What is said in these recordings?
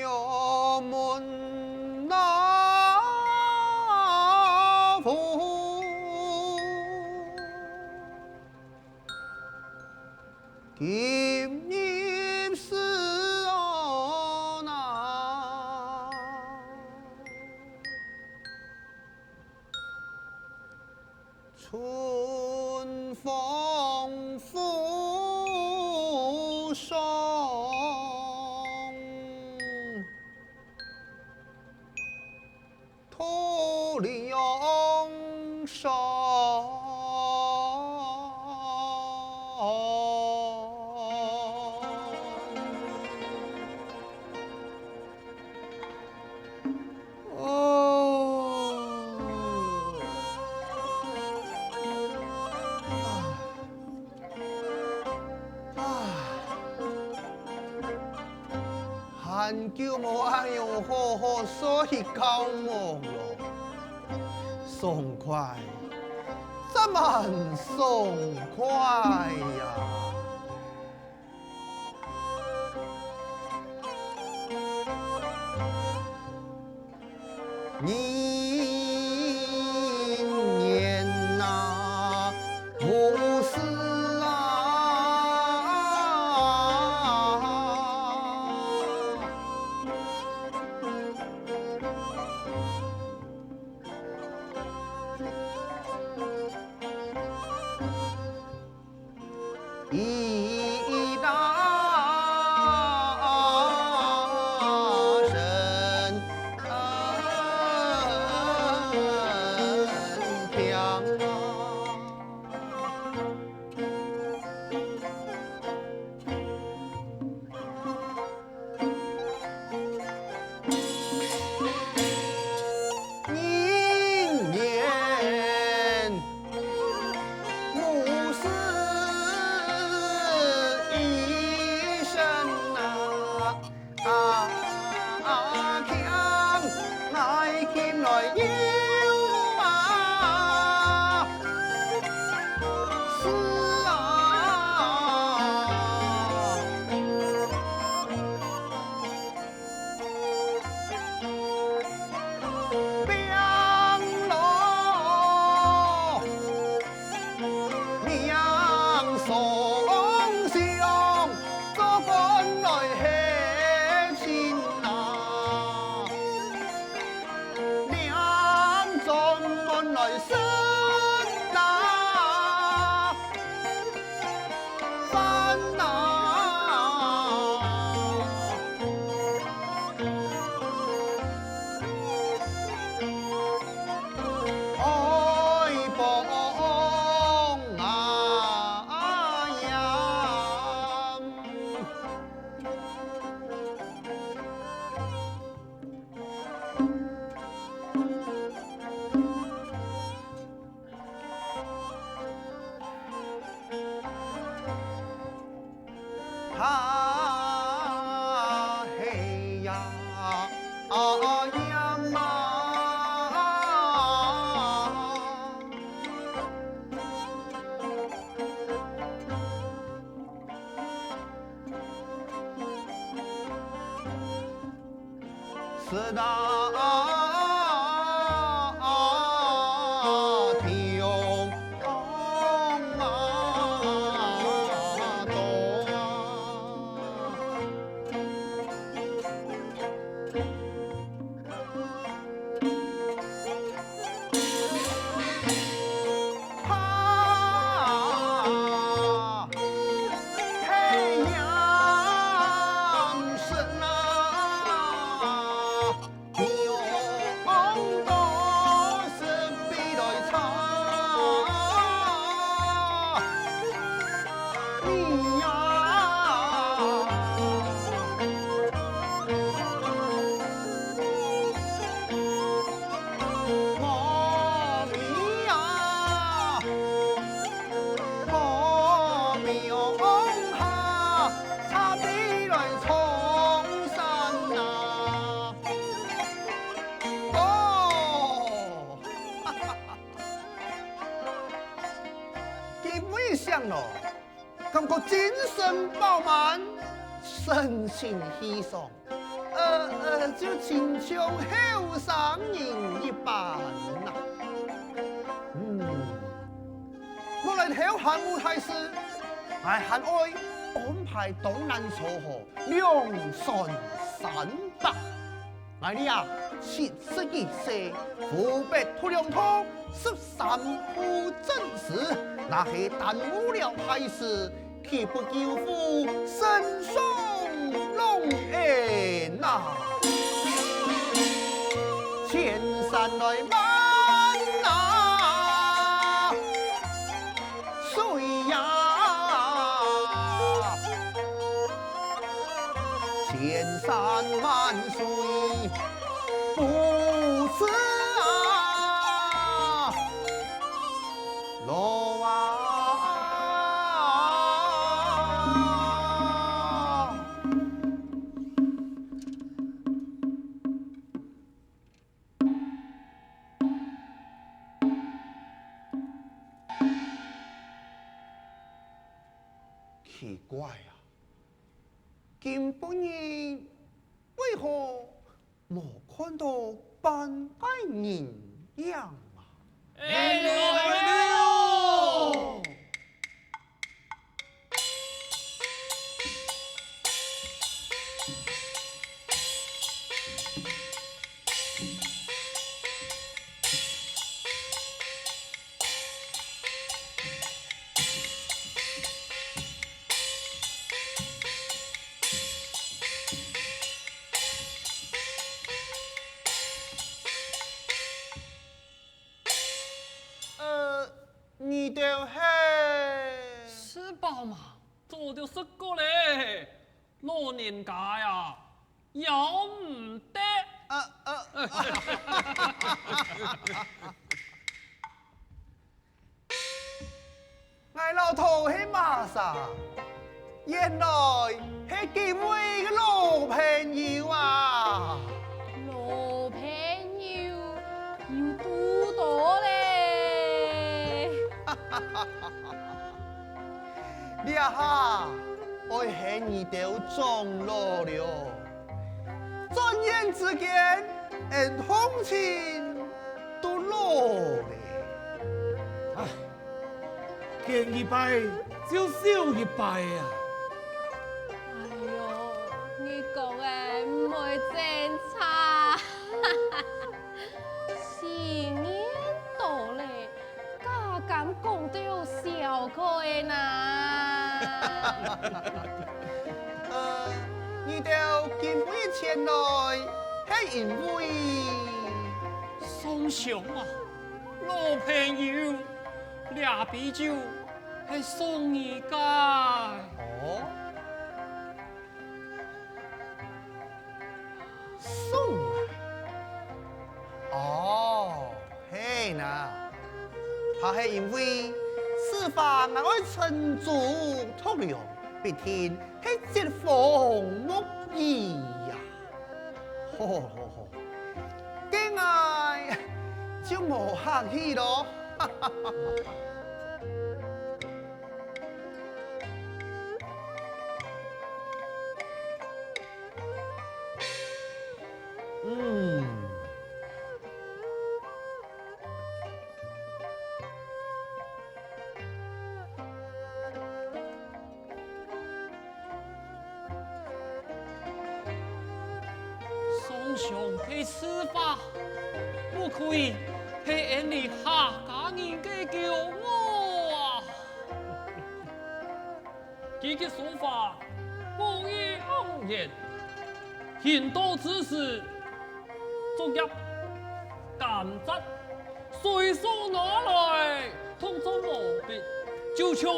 有门那府，今日是那春风拂松。土里用手。很久无安用好好睡觉梦咯，爽快，怎么爽快呀？年呐，无事一大声响明年无事一声强，爱进来有是嘿呀呀妈，四大天想咯，感觉精神饱满，神情气爽，就亲像后生人一般呐。我来后汉武太师，来汉爱安排东南楚河两船三百。我俩71岁，湖北土良土13户正事，那是耽误了太师，岂不救父身双龙颜呐？千山来万呐，水呀，千山万水。不是啊，路啊，奇怪啊，今半日为何？没看到半个人样啊！哎呦！你就嘿，吃饱嘛，早就吃过嘞。老人家呀，要唔得。我老头是马啥？原来是几位的老朋友啊！老朋友有多多嘞？你哈，我恨你都长老了，转眼之间，同情都老了。唉，见一拜就少一拜啊！哎呦，你讲的唔会真差，新年到嘞，家敢讲到笑开的呐？你都今回前来，是因为送上啊，老朋友，俩啤酒系送你噶。哦，送啊！哦，嘿呐，怕是因为此番我爱趁主托良，必天是接风木意呀！好好好，今爱就无客气咯。哈哈哈哈。送上去吃法，不可以系眼里下家人嘅骄傲啊！佢嘅说法不以妄言，言多之事，逐入甘蔗，随手拿来，通通无别，就像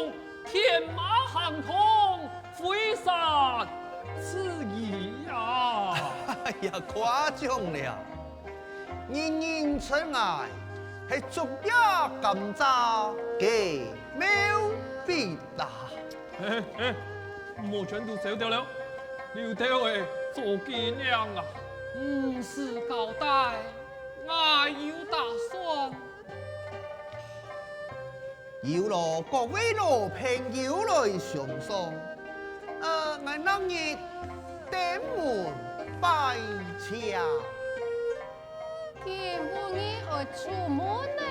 天马行空，飞沙刺翼呀！哎呀，夸张了！人人称爱，是逐一甘蔗嘅妙笔啦。莫全都烧掉了，留掉嘅做纪念啊！唔是交代，我有打算。有了各位老朋友来相送，我那日登门拜茶。今半夜我出门呢，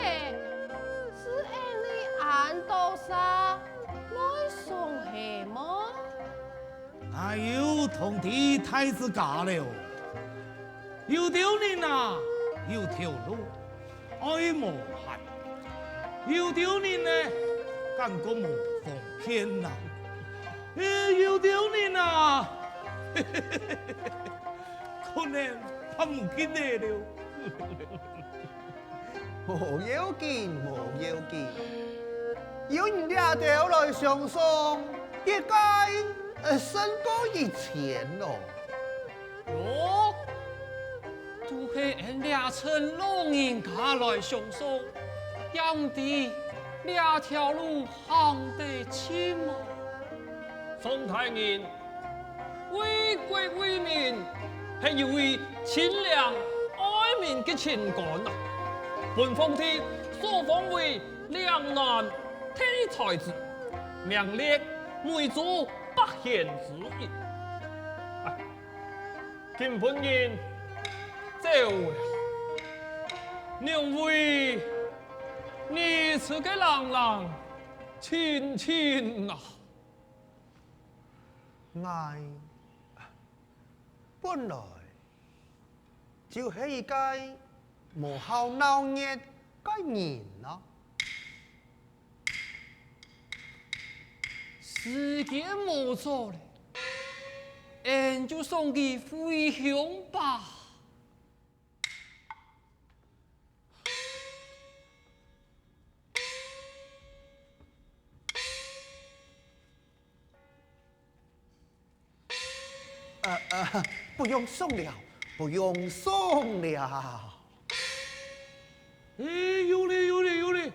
是因你按到啥来送喜吗？还有同地太子家了，有条人啊，有条路，爱无限；有条人呢，感觉无方便呐。有条人啊，可能他唔记得了。无要紧，无要紧，有人俩条来相送，应该胜过以前咯。哟，就是俺俩趁老人家来相送，让地两条路行得亲嘛。宋太人为国为民，系要为清凉爱民嘅情感啊！本皇帝所封为两南天才子，名列梅族百贤之一。哎，今本人走了，两位你此个郎郎亲亲啊！我本来就是一个无效闹热嘅人啊。时间冇错了，俺就送佢回乡吧。不用送了，不用送了。有嘞，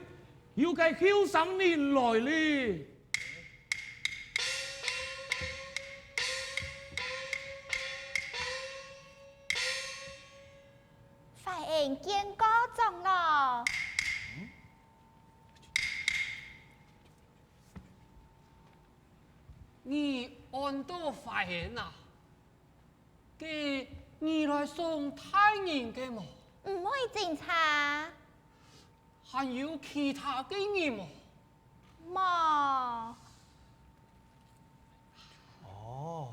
有个后生人来嘞。快迎见高长老。你按到发现啊？给你来送太人嘅么？唔会警察。还有其他嘅人么？冇。哦，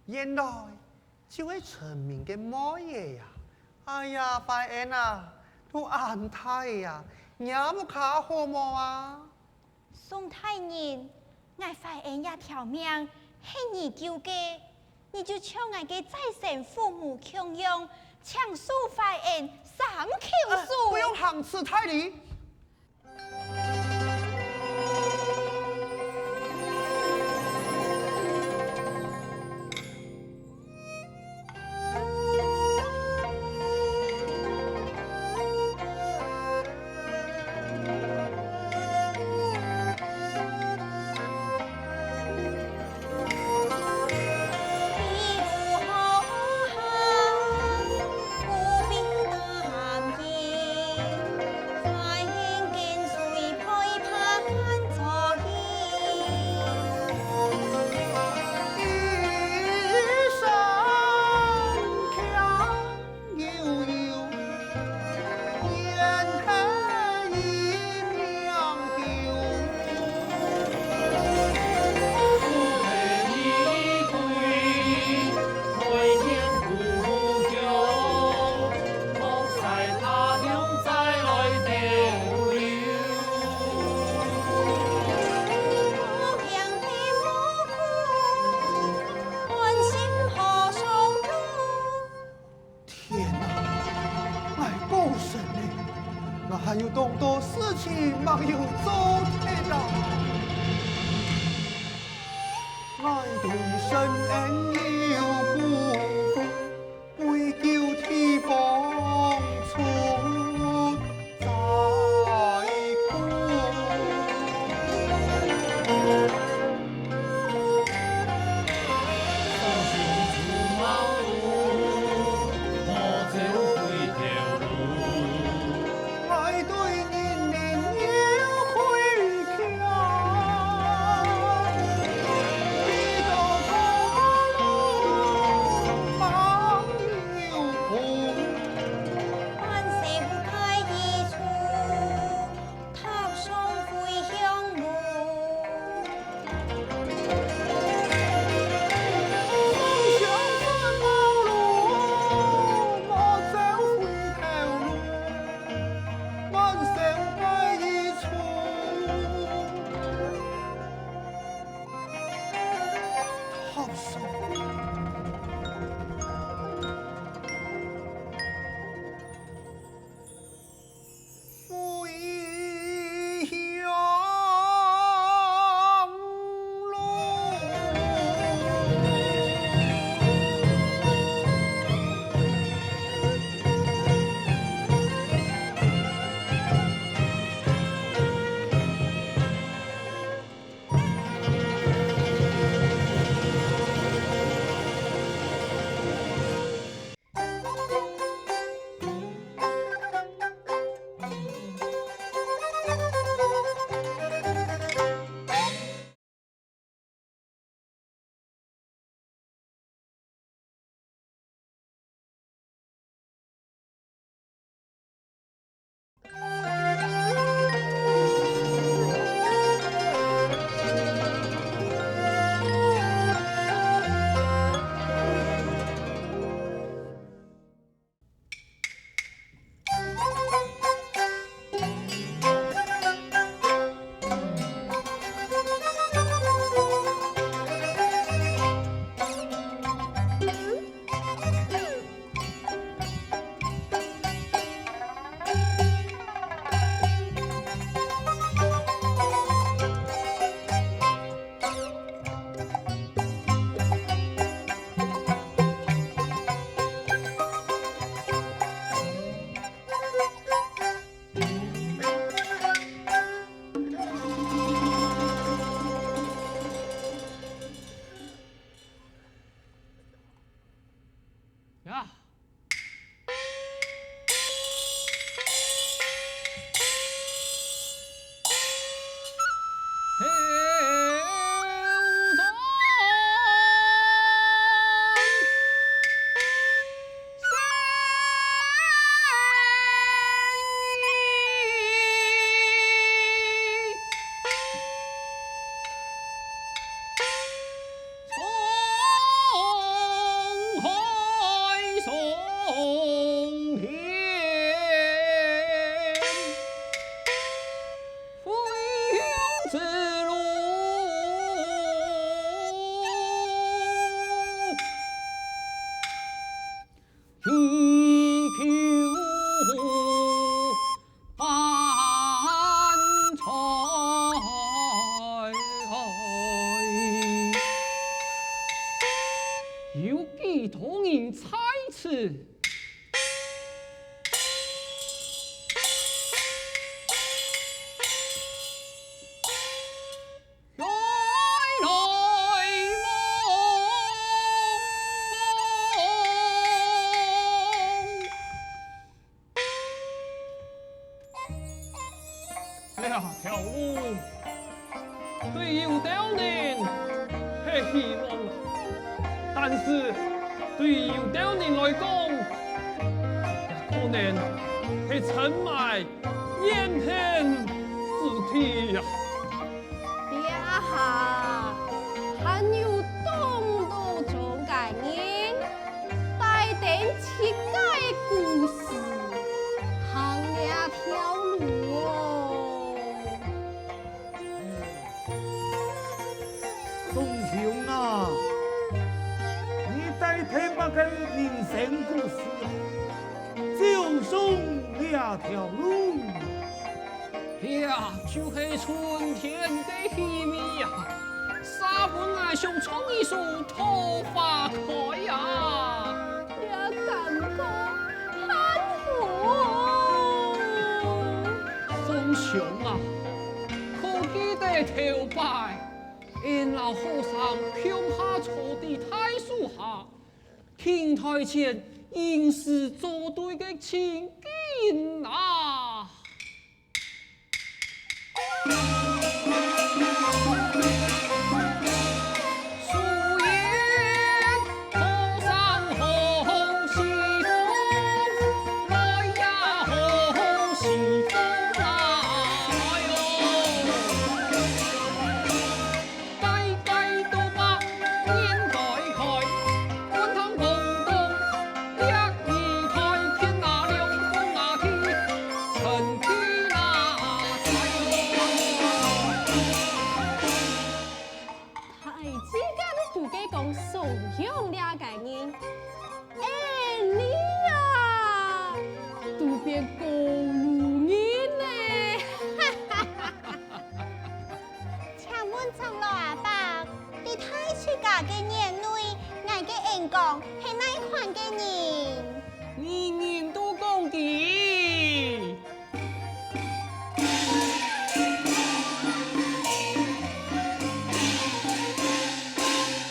原来就是村民嘅模样呀！哎呀，拜恩啊，都安泰呀，也冇卡好么啊？宋太人，我快迎一条命，系你救嘅。你就抢我嘅再生父母穷用，抢数快迎三口数。不用行刺太离。还有咁多事情没有做的啦，我对神恩有辜负，为救天帮出再苦。爱对人人有愧。手。呀，有几同人猜测，来来望，两条路对有条人是希望。但是对于有条人来讲，可能是沉埋眼前之体呀。爹下，还有东都中概念，带点奇怪的故事，行两条路哦。宋雄啊！听把个人生故事，就送两条路。呀，就是春天的气味呀，沙本爱上创一束桃花开呀。我感觉很好。宋雄啊，可记得头摆，因老和尚向下坐的太树下。亭台前吟诗作对的情景啊！树叶坡上红西风，来呀红西风来哟！该该都把年代开。问长老阿伯，你太出家嘅年内，俺嘅恩公系哪款嘅人？人人都讲的。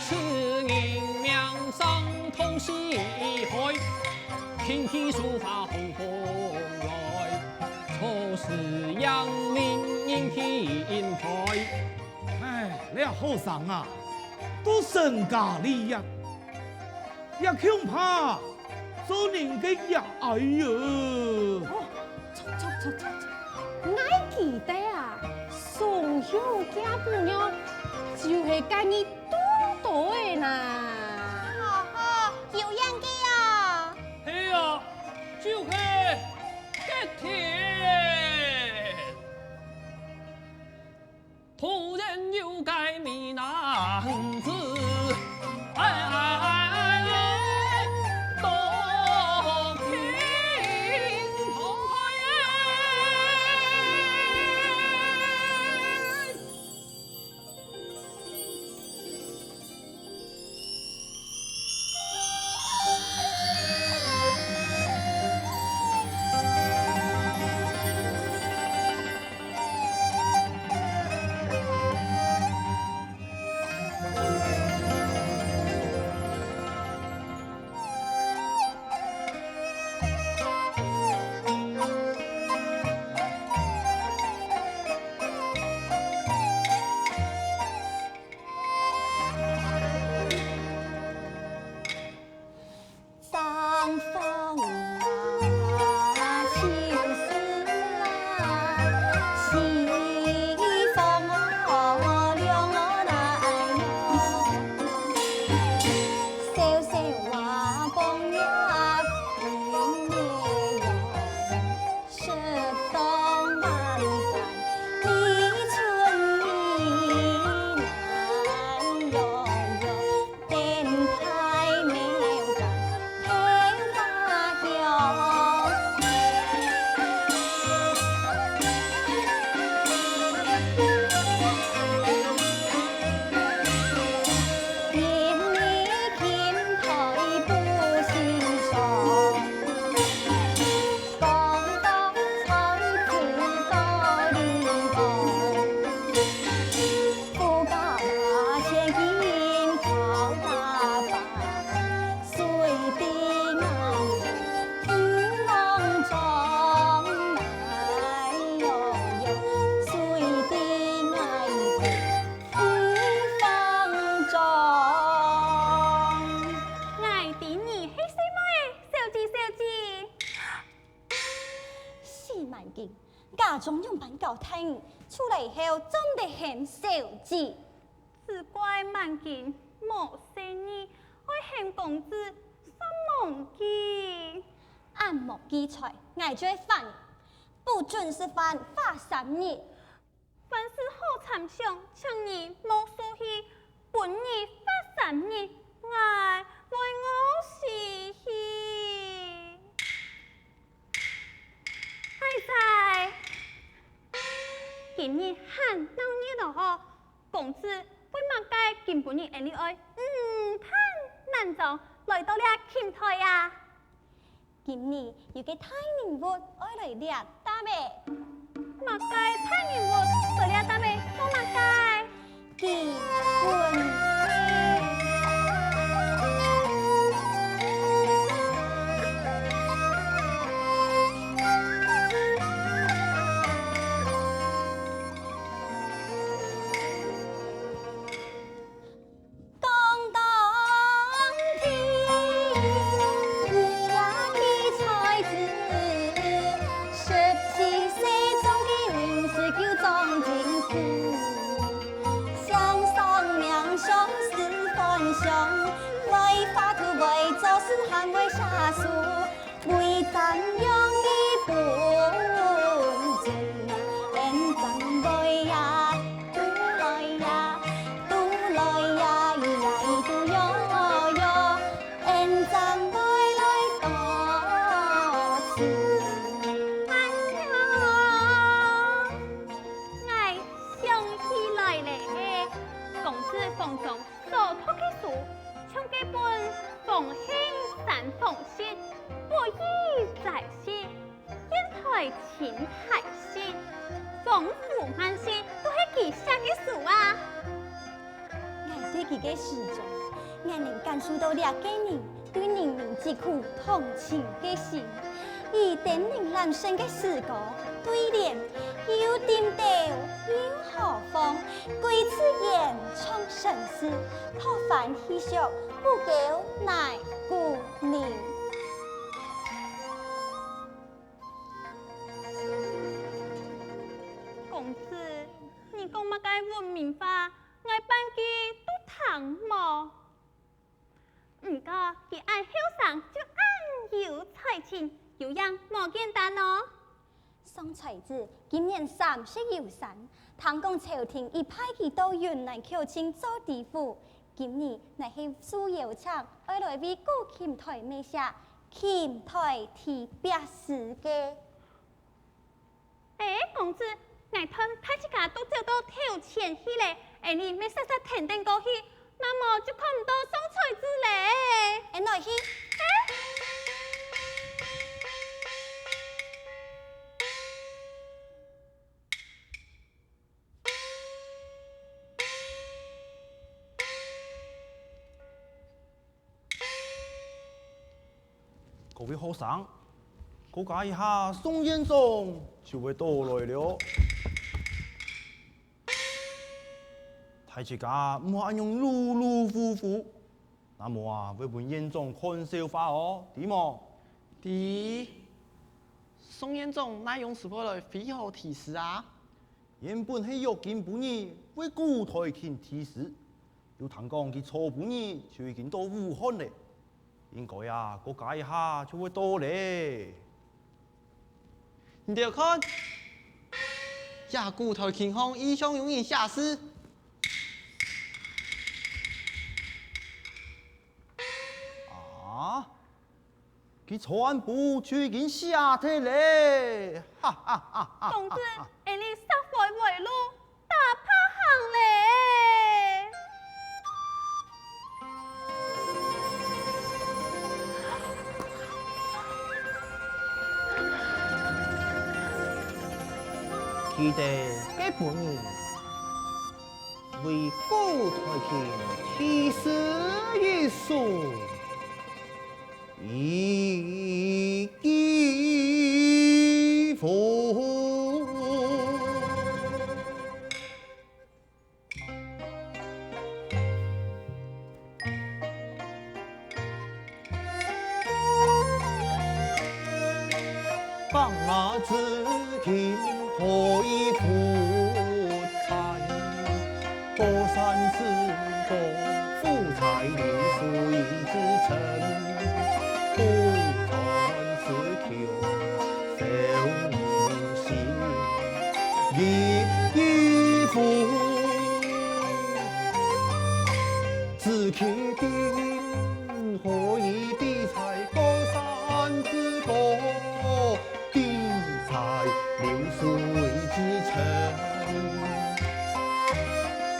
此人名声通西海，天天书法红红来，错事扬名应天台。哎，你后生啊，都身家立业，也恐怕做人嘅也哎呦。我记得啊，从小家父娘就是教你多多的啦。有样嘅啊！系啊，就是这天，突然有个美男子，多情澎张风啊，秋思啊，西风啊，凉来哟，小小花风呀，云夜哟，雪冬万般，立春意难哟哟，电台苗感。家中用板教听，出嚟后真得很小子。只怪万件莫生意，爱嫌公子什么记？按莫记财，挨追犯，不准是犯罚3年。凡事好参详，请你莫疏气，本日罚3年，爱为我死去。太太。今日很闹热咯，公子为嘛该今本日恩你爱？看难做来到了前台啊！今日有个太人物爱来掠打咩？嘛该太人物来掠打咩？我嘛该结婚。为法图为做事捍卫下属，为赞扬一本正，恩赞来呀，都来呀，都来呀，咿呀咿都哟哟，恩赞来多次。哎呀，我想起来嘞。当中所读的书，像这本《奉兴三奉信》，不义在先，烟台青海信，丰富万信，都是佢写的书啊。我对佢嘅诗中，我能感受到两个人对人民疾苦同情嘅心，而等人人生嘅诗歌对联，又点调又何妨？归此言创生事，何凡喜笑，不久乃故人。公子，你讲乜嘅文明话，我班機都聽無。唔過，佢按後生就按有才情，有樣冇簡單哦。宋才子今年30有三，聽講朝廷已派佢到雲南求親做地府，今年乃係蘇有昌，愛來為古琴台美寫琴台題別詩嘅。公子，我睇大家都走到頭前去咧，你咪實實停定過去，那麼就看唔到宋才子咧。來去。各位學生，估計一下宋延宗就會到來了。大家唔好用碌碌呼呼，那麼啊會本延宗看笑話哦，點麼？第宋延宗乃用什麼來非好提示啊？原本係約見本兒為古台琴提示，要聽講佢錯本兒就已經到武漢嘞。應該啊，個解一下就會到咧。你哋看，呀古台琴行英雄永遠下詩。啊！佢全部就已經下體咧，哈哈哈哈！公子，你殺回回路，打怕行咧。佢哋嘅本人為古台琴提示一書，以寄付。放马子琴可以富财，多山之国富财历数一之成，不传是求受民心，一富自其定可以地财多山之国。地财流水之成，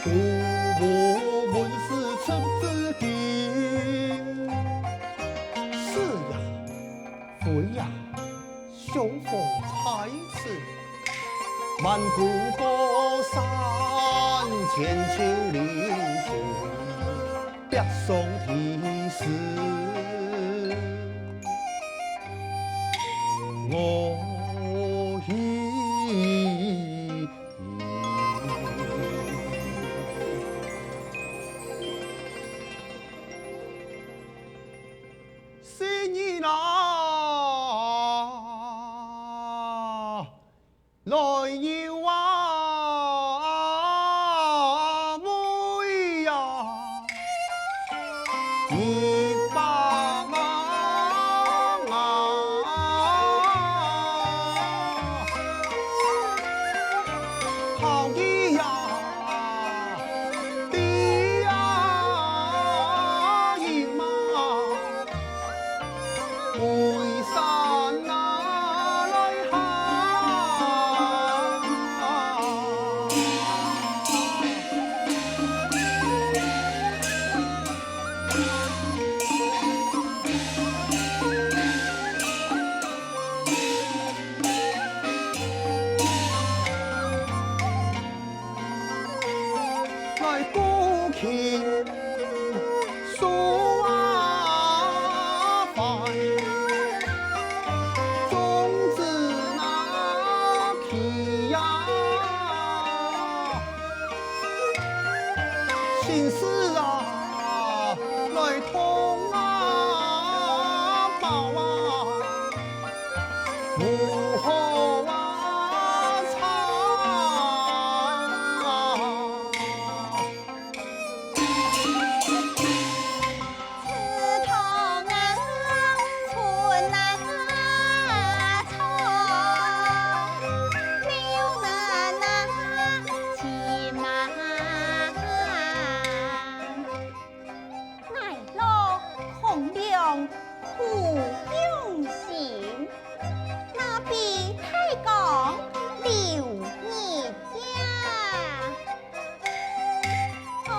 故我文思出自定。是呀，非呀，雄风才子，漫步高山，千秋流水，别送题诗。我意。是你那來要啊妹呀，你把好意呀，地呀，姨媽，回山那來行。古琴诉啊烦，总之那起呀，心事啊来通啊报啊，幕后啊刺痛啊，寸啊长，柳难啊，骑马，乃落空梁苦用心，那比太公留你家。爱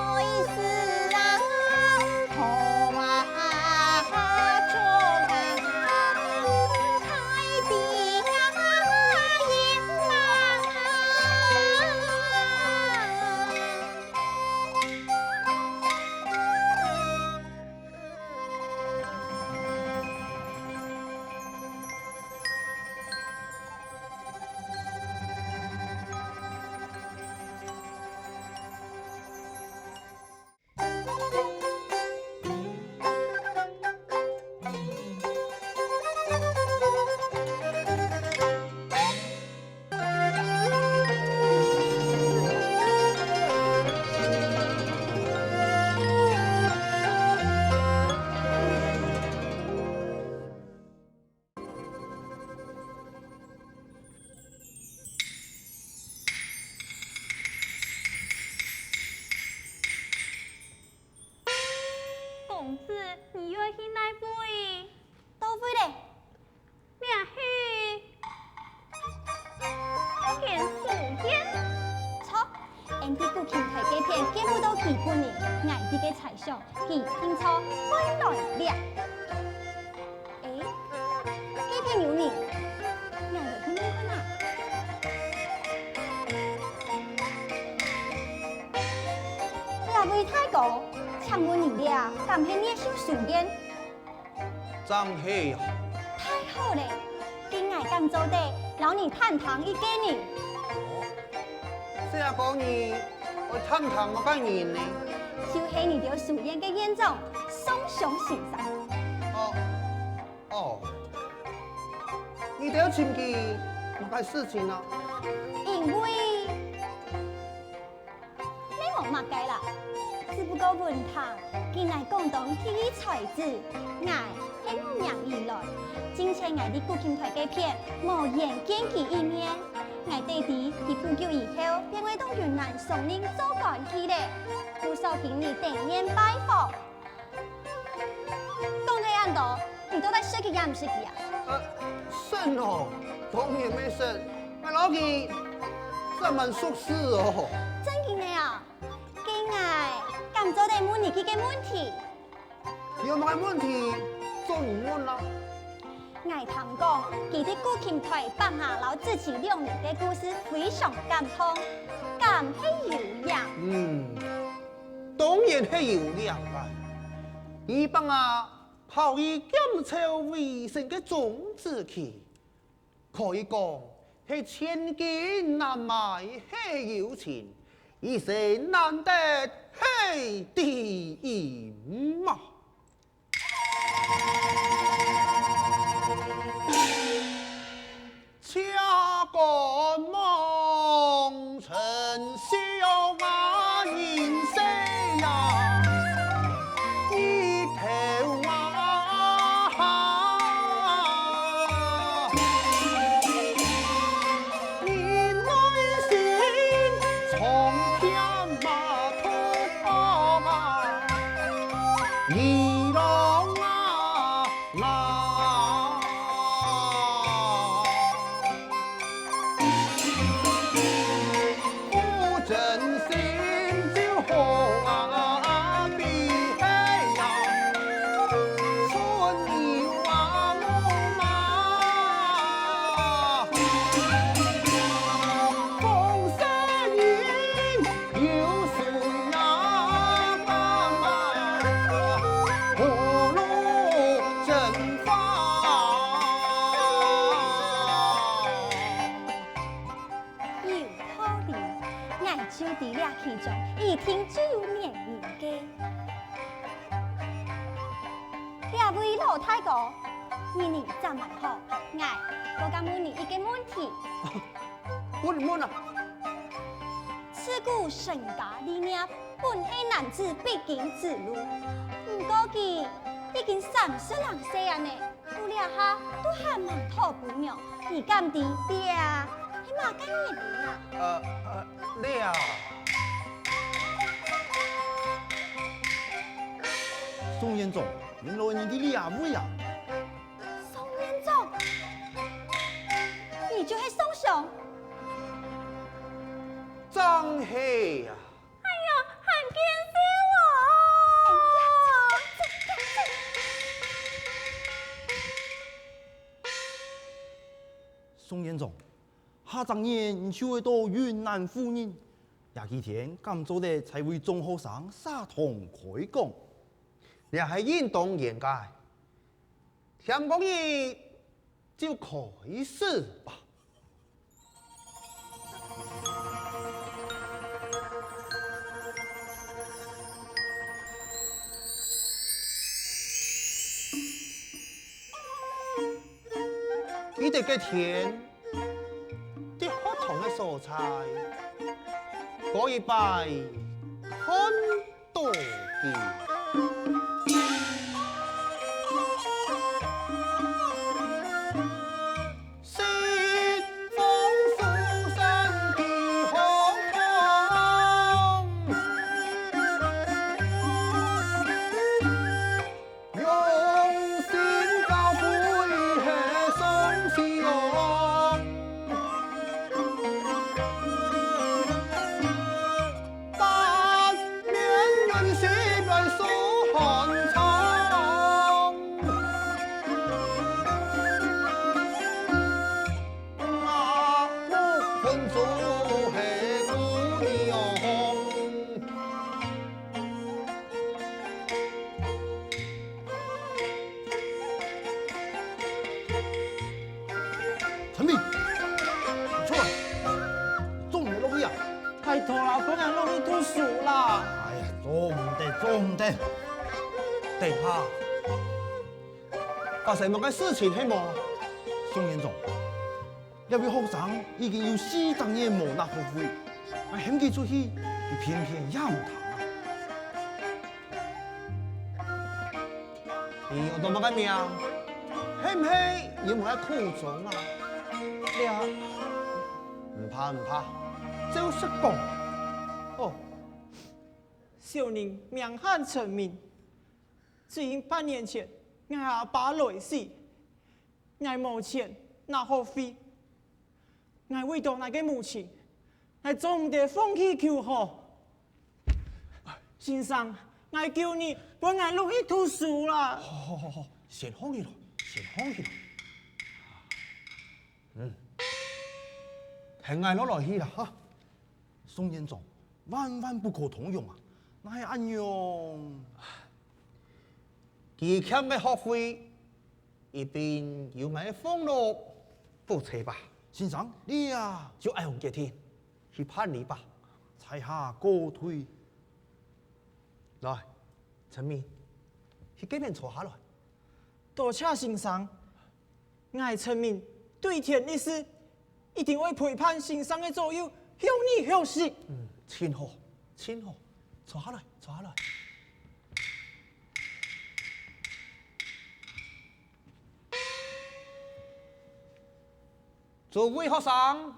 是啊，痛啊，中啊，太平啊，银公子，你要去哪位？都会嘞。命去一件事件。错，因啲古琴台几片见不到基本的，挨啲嘅彩上，佢听错本来了。诶，几片有你，挨嚟去咩看啊？那位太公，请问你俩敢去捏手顺便？张黑啊，太好嘞！今挨咁做地，老你探堂一个人。这样讲你，我探探我个人呢？就是你条树叶嘅演奏，双雄形象。哦，你都要请记哪个事情啊？因为你冇乜計啦，只不過問他，見挨廣東佢啲才子，挨係我名而來，之前挨啲古琴台嘅片，無言見其一面，挨弟弟佢不久以後，便會到雲南松林做官去咧，故受經理定面拜訪。講起安度，你到底識佢也唔識佢啊？信哦，當然沒信，我老記這麼熟識哦。真嘅你啊，驚挨咁做地問你佢嘅問題。有乜問題做唔問啦？挨談講，佢啲古琴台北下老自持2年嘅故事非常感動，感係有樣。當然係有量啦。伊幫啊，拋以減潮為生嘅種子期，可以講係千金難買係有錢，一生難得係第一嘛。恰個夢塵笑啊，人世呀，一頭啊，你內心從天馬途啊，一浪啊不真心就紅啊比黑呀，春牛啊木馬，風聲雨有時呀。老太哥，你怎么好？我敢问你一个问题。问啊！自古身家立命，本是男子必经之路。不过佢已经30人世啊呢，有俩下都还忙讨不妙，你敢知俩是嘛干嘢嚟啊？你啊，宋延宗，原来你的俩位啊！宋延宗，你就是宋雄。张黑呀！哎呀，很感谢我。宋延宗，下张年你就会到云南赴任，廿几天甘做的才为中学生撒糖开讲。你係運動員界，聽講嘢就開始吧。你哋嘅田，啲學堂嘅素材，嗰一拜很多嘅。陈明，不错，做唔得落去啊！拜托啦，不然落去读书啦。哎呀，做唔得。地下發生乜嘅事情係冇？宋延宗，一位學生已經有4張嘢冇拿學費，我喊佢出去，佢偏偏也唔談。你有到乜嘅命？係唔係要唔係苦種啊？你啊，唔怕，就是講。哦，少年名喊陳明，只因8年前我阿爸來世，我冇錢拿學費，我為到那個母親，我總唔得放棄求學。先生，我叫你幫我落去讀書啦。好，先放棄咯。係嗌攞落去啦，哈！宋延宗，萬萬不可通用啊！那係按樣。佢欠嘅學費，一邊要買俸祿補齊吧。先生，你啊，就愛紅嘅天，去判你吧。才下告退。來，陳明，去嗰邊坐下來。多謝先生，我陳明對天一事，一定會陪伴先生嘅左右，向你學習。千好，坐下來。作為學生，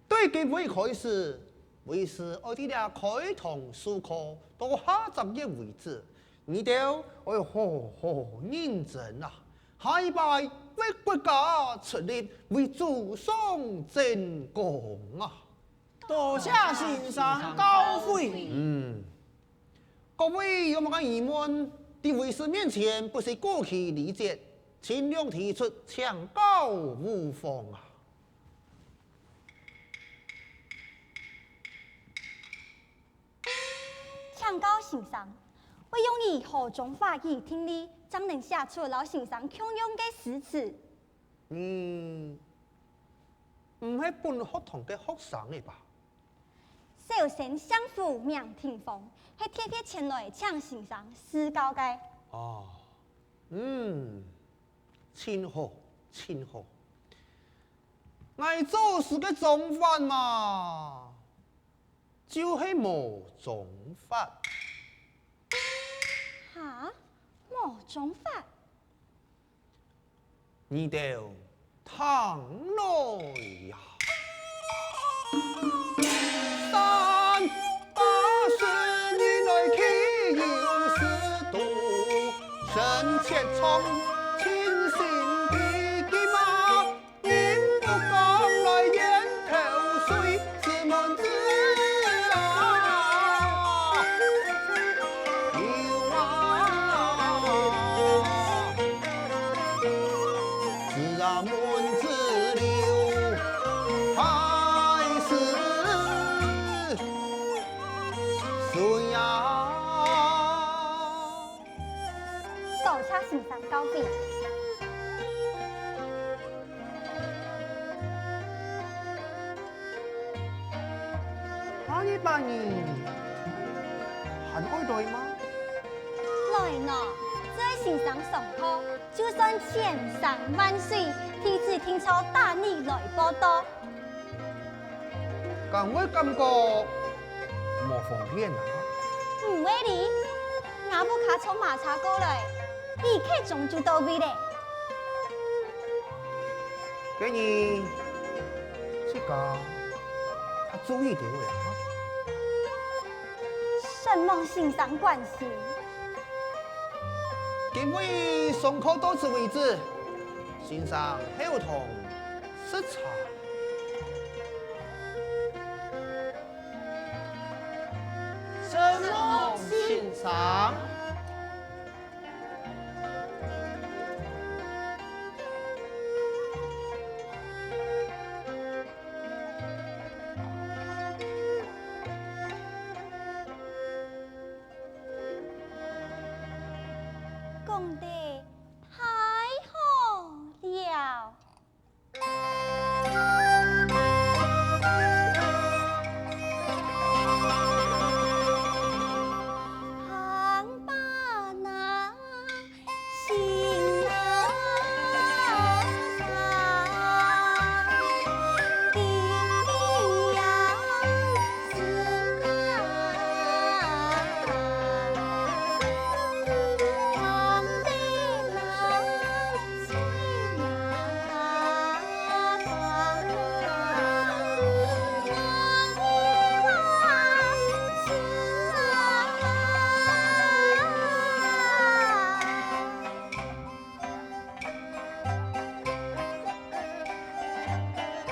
對佢會開始，為是我哋倆開堂授課到下集嘅為止，你哋要好好認真啊！下一拜為國家出力，為祖上爭光啊！多謝先生教誨。各位有冇嘅疑問？喺為師面前不是過去理解，盡量提出，搶告無妨啊！搶告先生，我用以何種法語聽力，才能寫出老先生常用嘅詩詞？唔係本學堂嘅學生嚟吧？小生相府名霆鋒，係特別前來搶先生詩教嘅。哦，真好，真好。我做事嘅做法嘛，就是无种法。哈，某种法。你哋躺來呀！三八十年來豈有是度，身切從親信的機馬，應不講來源頭水是門子啊！有啊，是啊門子流，還是水呀？多謝先生教誨。阿你把你還愛對嗎？來喏，這先生上課，就算千山萬水，第一次聽說帶你來報道。咁我感覺冇方便啊。唔會哩，我不卡從馬車過來，立刻鐘就到位咧。給你這個他注意點了。什麼先生關係？因為上課到此為止，先生後同失察。什麼先生？講得太好了。杭巴那心啊上，叮叮呀是啊。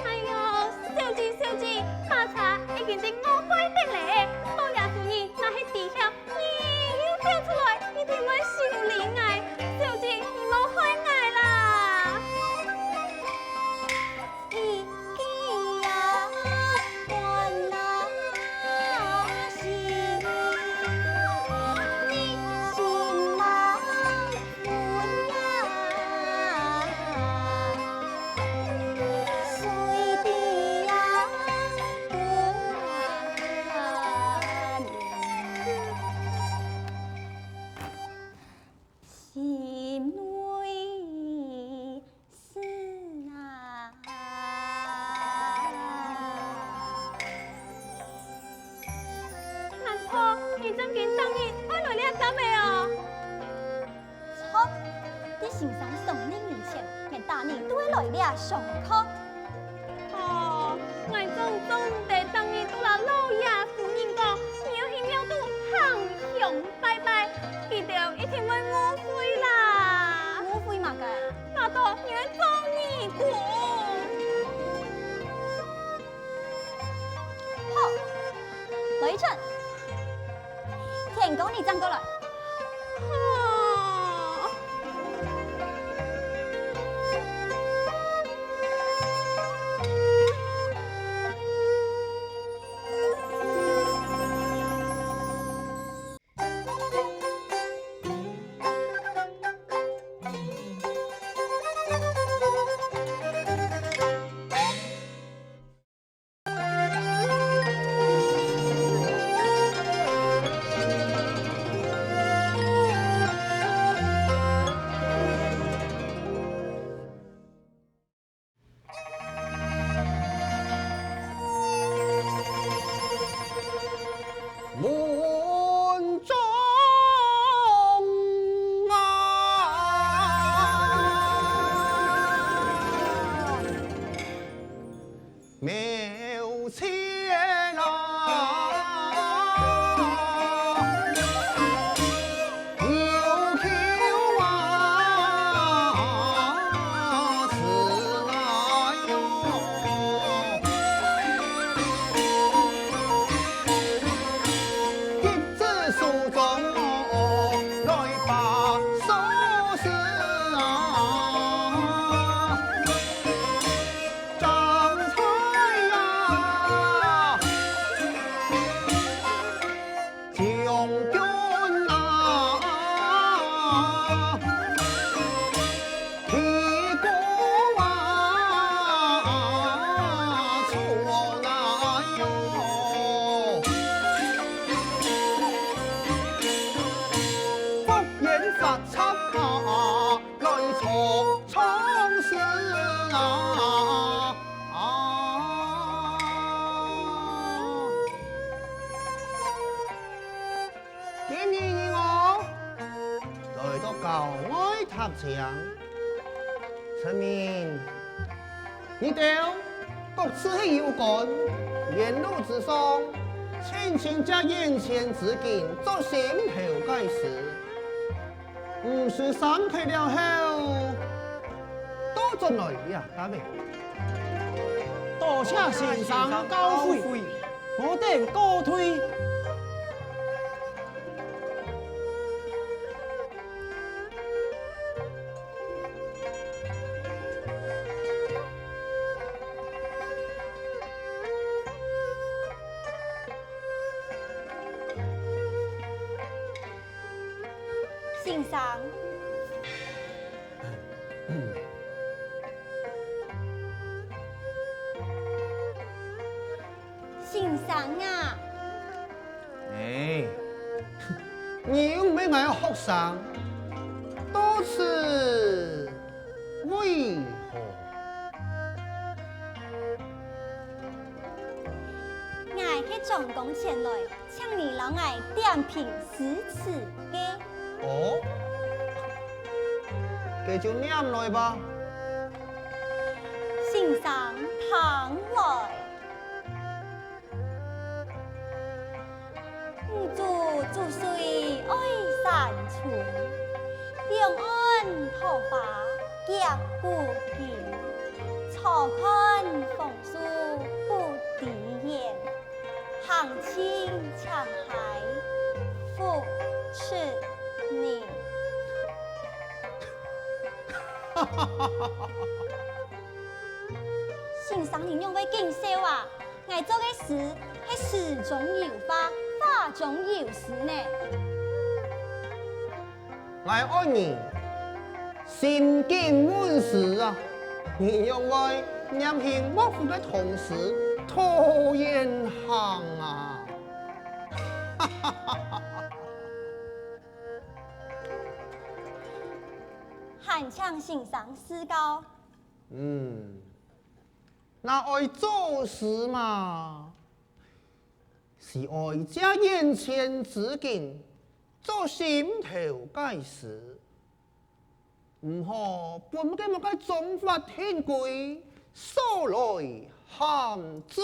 哎呦，小姐小姐，馬茶已經在我規定咧，老爺夫人那係地下，又跳出來，一定會修理愛。小姐，你莫害愛啦。一記呀，關那心，你心嘛苦呀。水滴呀，心内是啊。难破，你真见当日爱来了干未哦？错，你先生送你面前，连大你都会来了上课。哦，我总总地当日都啦老爷夫人讲，要去庙都行香拜拜，记得一定会误会啦。误会嘛个？那都你会做你过。好，雷震，天公你站过来。好。今日我來到舊愛塔牆，出面你哋各自係有幹，沿路之上，輕輕將眼前之景做心頭解釋，唔是散開了後，多進來呀，大妹。多謝先生教誨，我哋告退。先生，先生啊，哎，你又没爱学生，都是为何？我去总公前来，请你老爱点评诗词的。哦，这就念来吧。先生唐来，五祖祖岁爱山川，两岸桃花夹古今，坐看枫树不敌烟，行清沧海复赤泥。先生，你用位劲笑啊！我做嘅事係诗中有花，花中有詩呢。我爱你，心境满实啊！你用为念幸福的同时，拖延行啊！汉唱先生诗高，那爱做事嘛，是爱将眼前之景做心头解释，唔好本嘅乜嘅宗法天规，所来限制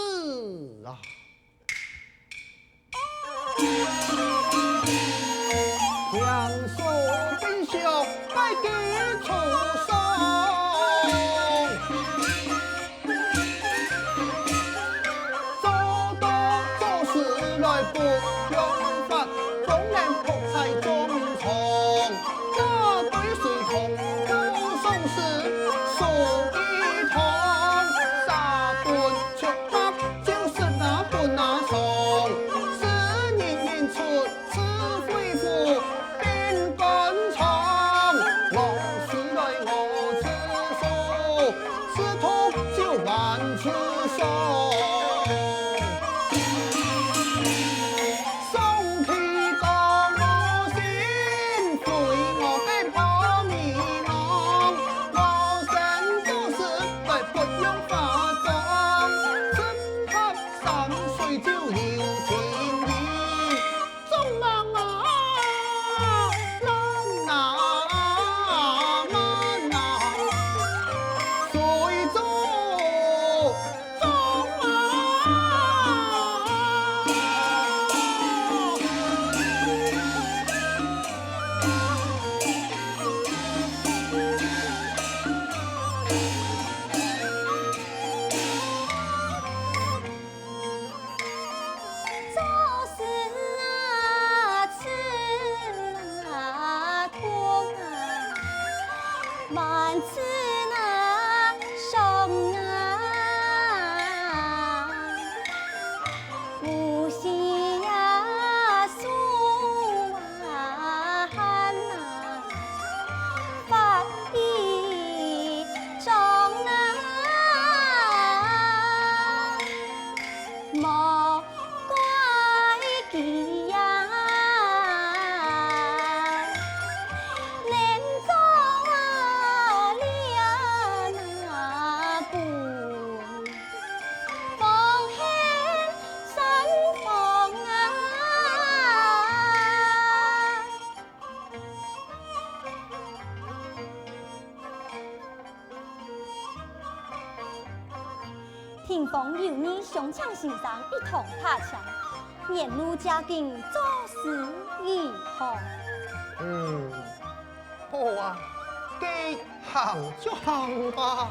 啊！强说真相，该给出手。做多做事来不用法，总能扑在中床。那对水同不送事，数一堂。三本出八就是那本那送，是年年出此恢复变官场。往事来我此说，此痛就万此伤。送去讲我心碎，我嘅破面囊，我生做事来不用化妆，只怕3歲就有情意，中忙啊，難啊，慢啊，誰做中啊？做事啊，吃啊，痛啊，万次啊，伤啊，无锡呀，苏啊，汉啊，发一中啊。莫怪佢呀，连做了迎风有你胸腔欣赏一同踏墙，沿路家境做事如何？好啊，该行就行吧。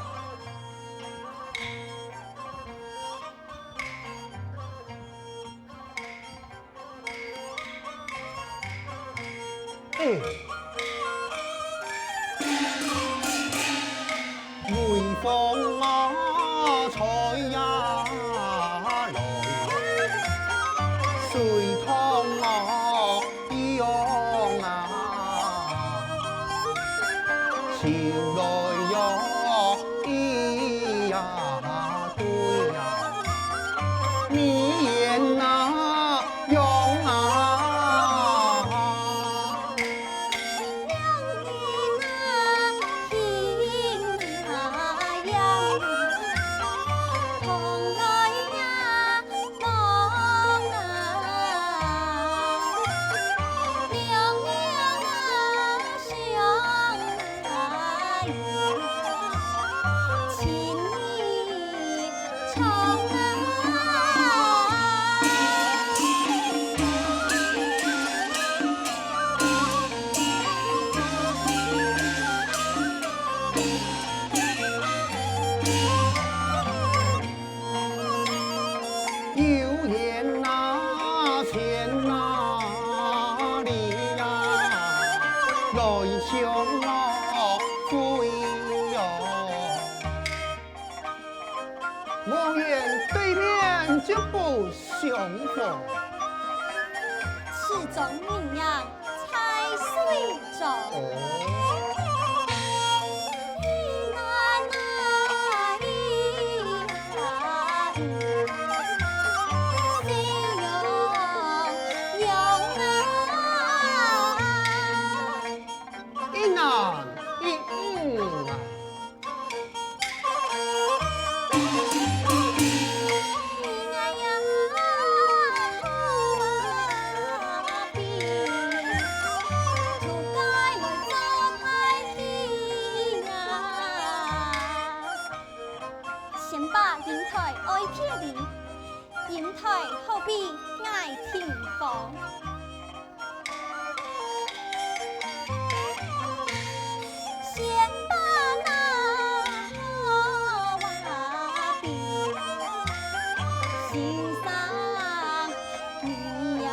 微风啊，吹呀来，水塘啊涌啊，潮来呀咿呀对呀，面啊涌啊。有言那钱哪里呀？来向那飞哟。我愿对面就不相逢。此种名扬才水中。先把银台爱撇离，银台好比爱听风。先把那好话比，欣赏你呀。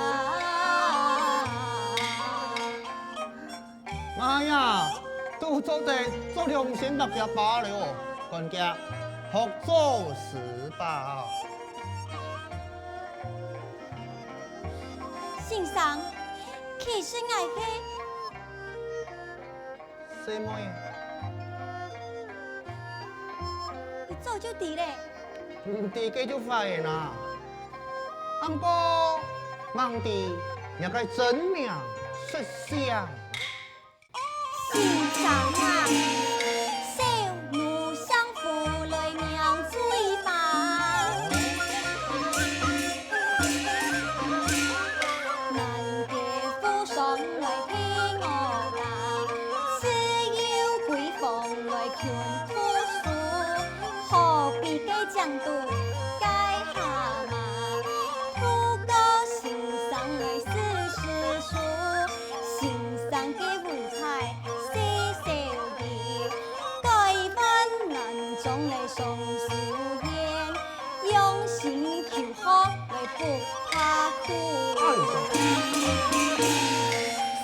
哎呀，都做得做良心大家罢了，管家。学做事吧。先生，其实我什么呀？你早就知嘞。知嘅就发现啦。不过，忙地也该真名实相。先生啊。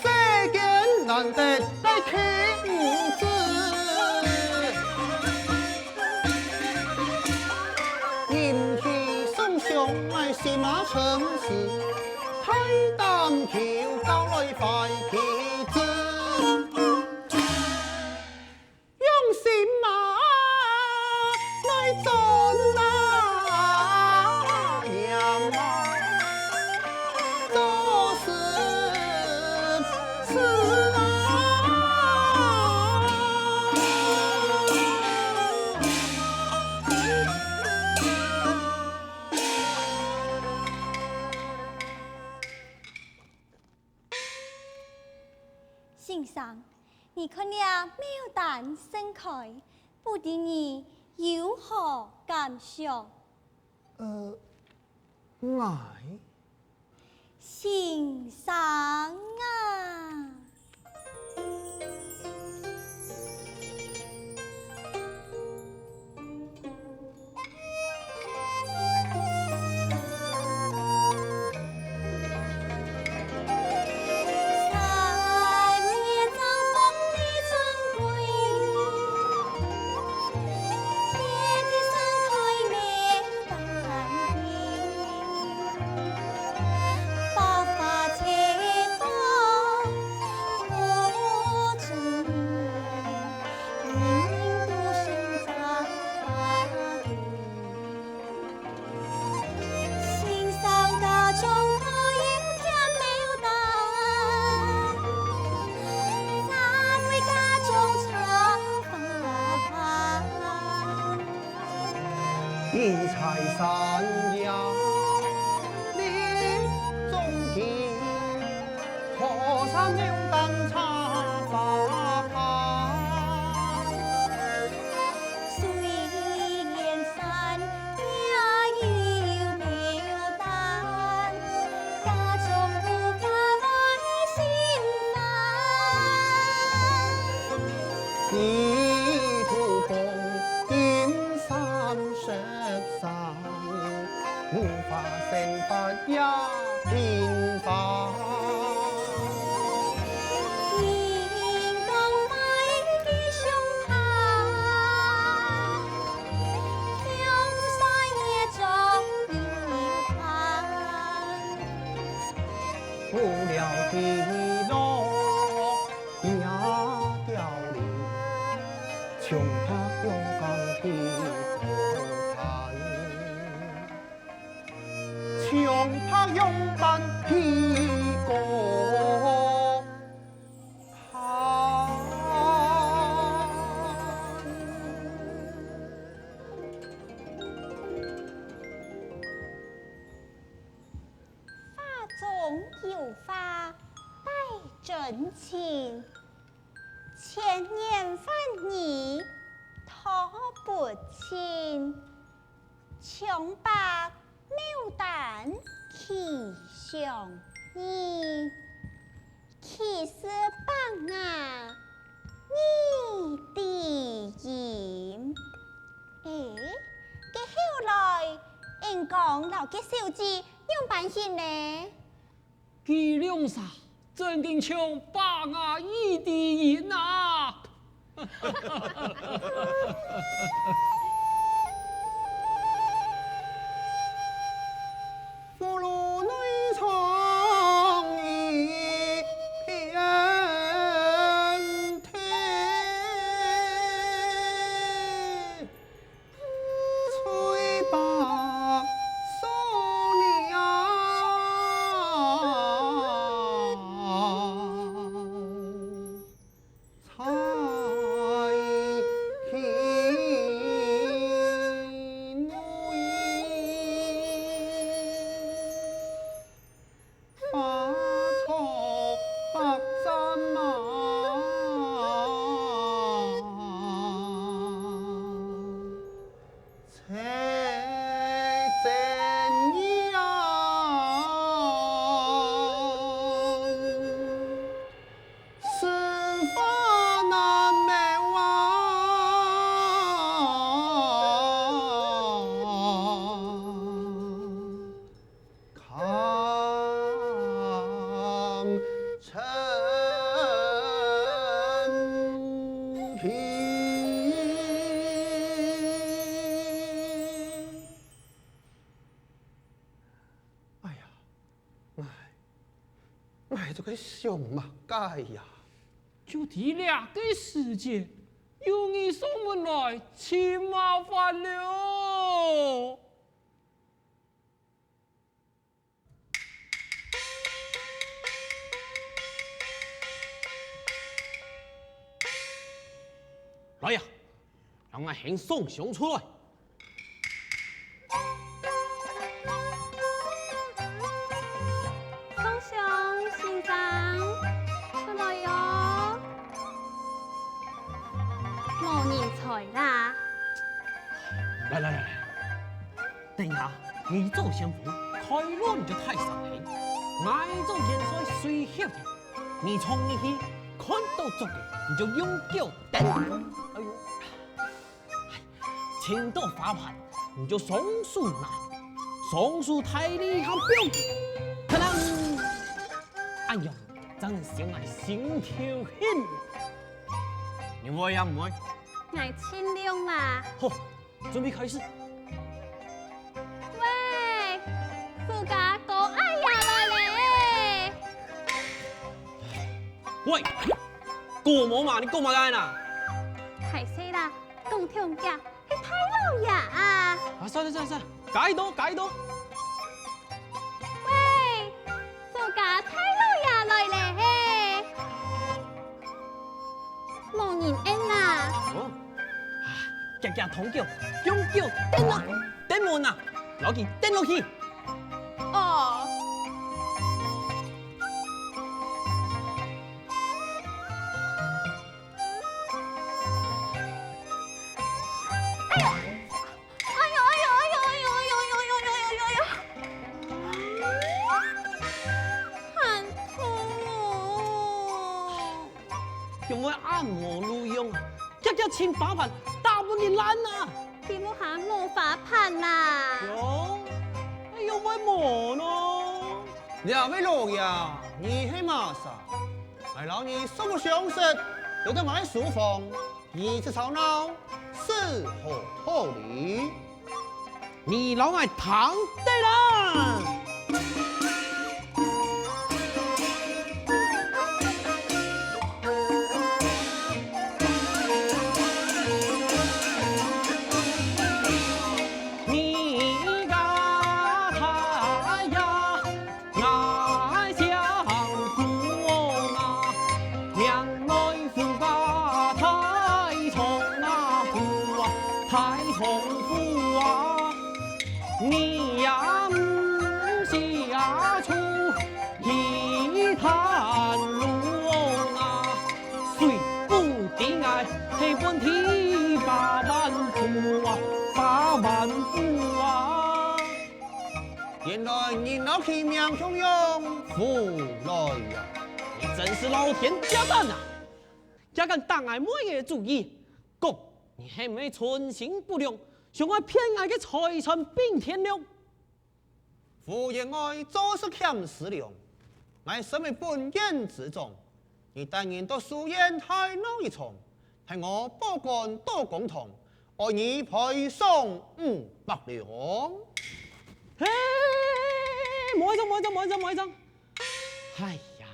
世间难得在天子，人气生上爱是马城市，太当桥高来快旗子，用心马来做那样啊。先生，你看了妙谈盛开，不知你有何感想？爱欣赏啊！一财神呀，你中见，河山有灯插花旁。水帘山也有牡丹，家中无法来心烦。地土公阴山石上，无法成佛也变化。银光摆的胸膛，江山也中有旁。不了地落也凋零，穷怕勇敢的破盘，穷怕勇敢的过盘。花中有花带真情，千年万年托不尽。穷把牡丹气上你，气势棒啊你的ยิ้。这后来人讲老嘅小子用办先呢？他两啥真定像把牙一的人啊！福禄内藏一片天，吹罢收了，才发错白针马，车怎样？是法难没忘。看陈皮。哎呀，哎这个想嘛该呀，就这两个时间，有你送门来，请麻烦了。来呀，让俺先送熊出来。宋兄先生，出来哟！冇人才啦。来，等一下，你做先锋，开路你就太上黑。挨做元帅随后的，你冲你去，看到足的你就永久等。哎呦，青岛发牌你就松树拿，松树太厉害表，可能，哎呀，真想爱心跳很。你会呀唔会？爱清凉啦。好，准备开始。喂，自家哥哎呀来嘞！喂，过毛嘛，你过嘛干呐？太细啦，讲听假，是太老爷啊！啊，算了，改多。喂，自家太老爷来嘞！冇人应啦。哦，夹通叫，永久等落，等门啊，攞佢等落去。哦。用我按摩路用，夹千把盘，大半年烂啊！佢冇下冇法判啦。哟，哎呦，我磨咯。两位老爷，你系马啥？来老你素不相识，有得买书房，一次吵闹，是何道理？你老爱躺对啦！你呀，唔下出一滩路啊，谁不定爱黑本体8万户啊！原来你老起名中用富来呀！你真是老天家蛋呐！竟敢打俺妹的主意，讲你系咪存心不良？想我骗俺的财产并天了，夫人爱做事欠思量，俺身为本院之长，你但愿到书院太老一场，替我保管多公堂，爱你赔偿500两。嘿，莫一张，哎呀，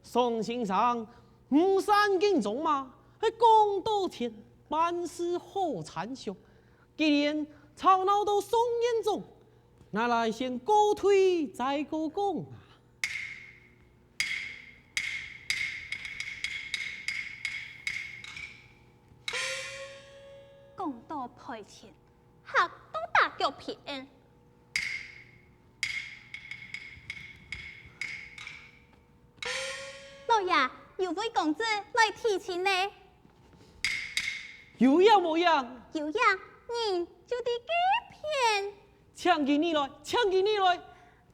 宋先生，唔三斤重嘛，还讲多钱，办事好残凶。既然吵闹到宋严重，那来先告退再告讲啊！讲到赔钱，吓都打脚片。老爷，有位公子来提亲呢。有样冇样？有样，你就得给骗。抢给你来，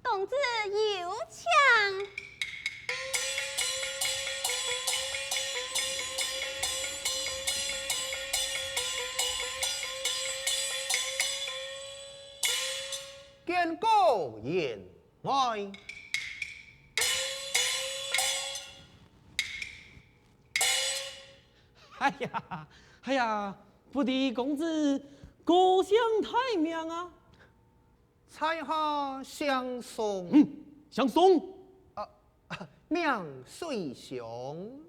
公子有抢。见过言外。哎呀，不敌公子国相太命啊！彩下相送，相送。命水祥。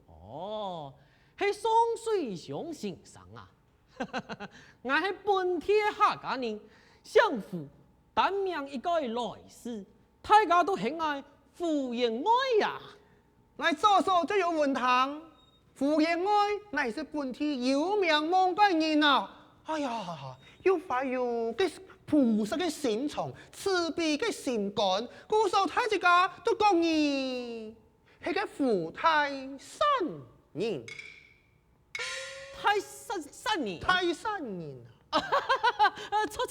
哦，系双水祥先生啊！我系本天下家人，相父单命一个来世，大家都喜爱傅员外呀。来左手就有文堂，傅员外乃是本地有名望的人啊！哎呀，又快有个菩萨的心肠，慈悲的心肝，故受太子家都讲你是个富太善人，太善人，太善人错，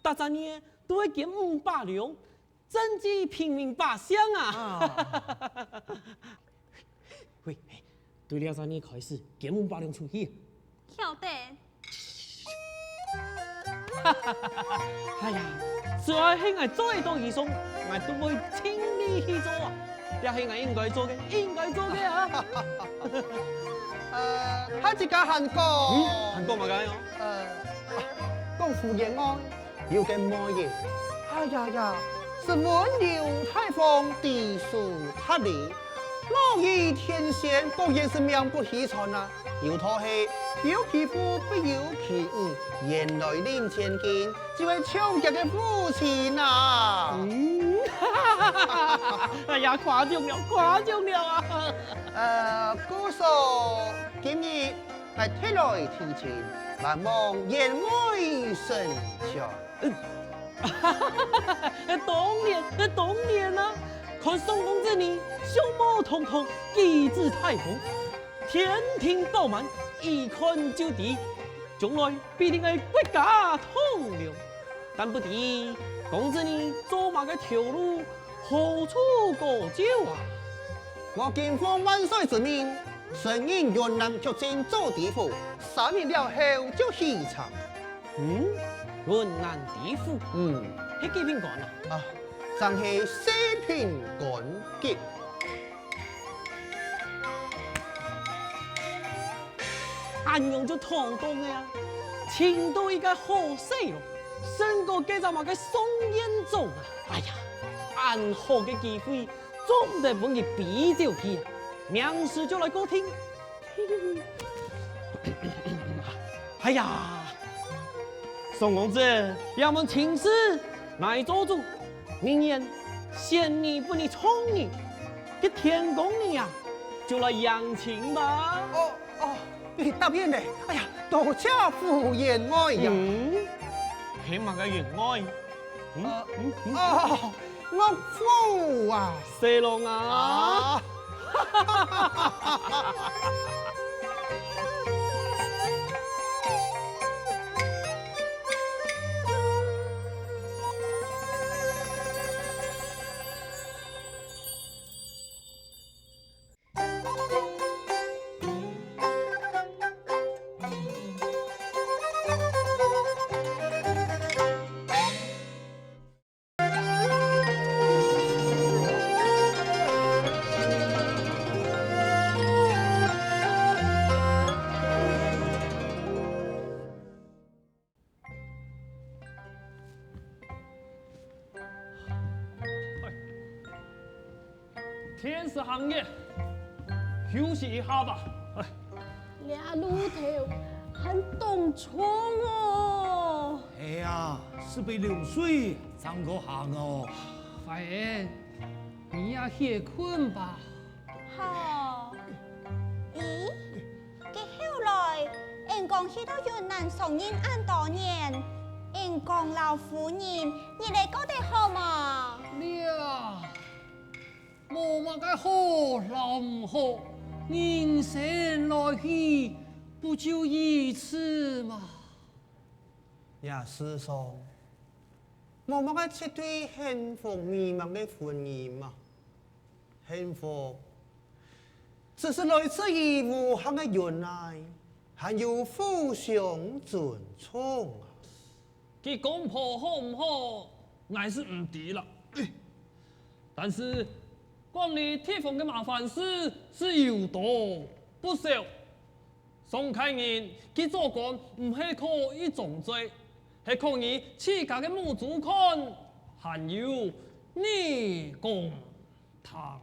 大家呢都会减500两，赈济平民百姓啊！喂，对了，咱呢开始减500两出去。晓得。哎呀，只要係我做得到以上，我都會親力去做啊！也係我應該做嘅，應該做嘅啊！他一家韓國，韓國嘛解哦。講胡延安有個乜嘢？哎呀呀，是溫流大方，地處塔里，老以天仙，果然是名不虛傳啊！有套戲。有其父不有其母，原來領千金，就係搶劫嘅父親啊！哎呀，誇張了，誇張了啊！姑嫂今日係提來提前，萬望言愛成長。當年啊，看宋公子你胸毛通通，機智太豐，天庭飽滿。一看就知，將來必定係國家統領。但不知公子你做乜嘅條路，何處過招啊？我見奉萬歲之命，順應雲南出征做地府，3年了後就起場。雲南地府，係幾品官啊？真係四品官級。安陽就堂堂嘅呀，青島依家好死咯，勝過幾隻馬嘅宋彥宗啊！哎呀，安好嘅機會，總得幫佢比照佢啊！明時就來歌廳。哎呀，宋公子，要問情事來做主，明年限你不你寵你，嘅天公你呀，就來揚情吧。你答應咧？哎呀，多謝父言愛呀！起碼嘅言愛，岳父啊，細路啊！天是行业，休息一下吧。俩路头很冻疮哦。哎呀，是被流水涨过行哦。快点，你也歇困吧。好。咦？佢後來，人講去到雲南崇仁安多年，人講老夫人，你哋覺得好嘛？了，冇乜嘅好老唔好，人生來去不就一次嘛？也是說，冇乜嘅一對幸福美滿嘅婚姻嘛，幸福只是來自於無限嘅原愛，還有互相尊重啊！佢公婆好唔好，我是唔知啦。但是管理地方嘅麻煩事是有多不少。宋開人佢做官唔係靠一種罪，係靠你自家嘅母祖看，還有你公堂。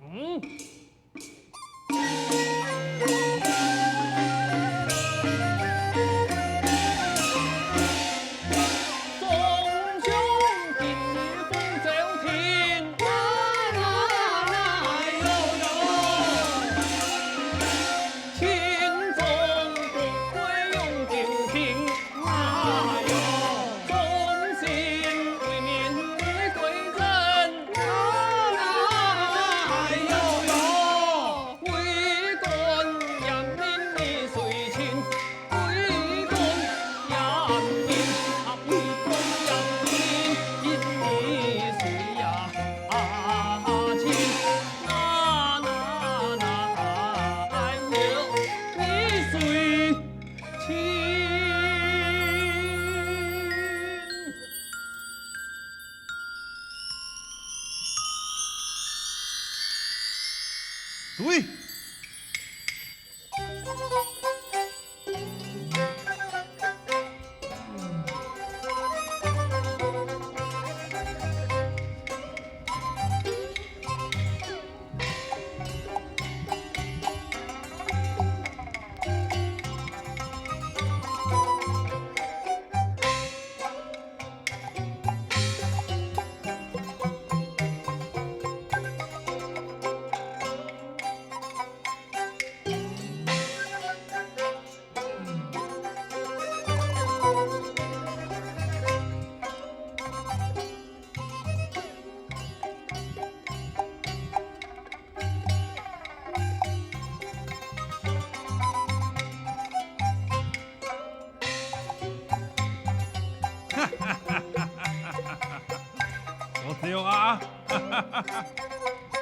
我只有啊，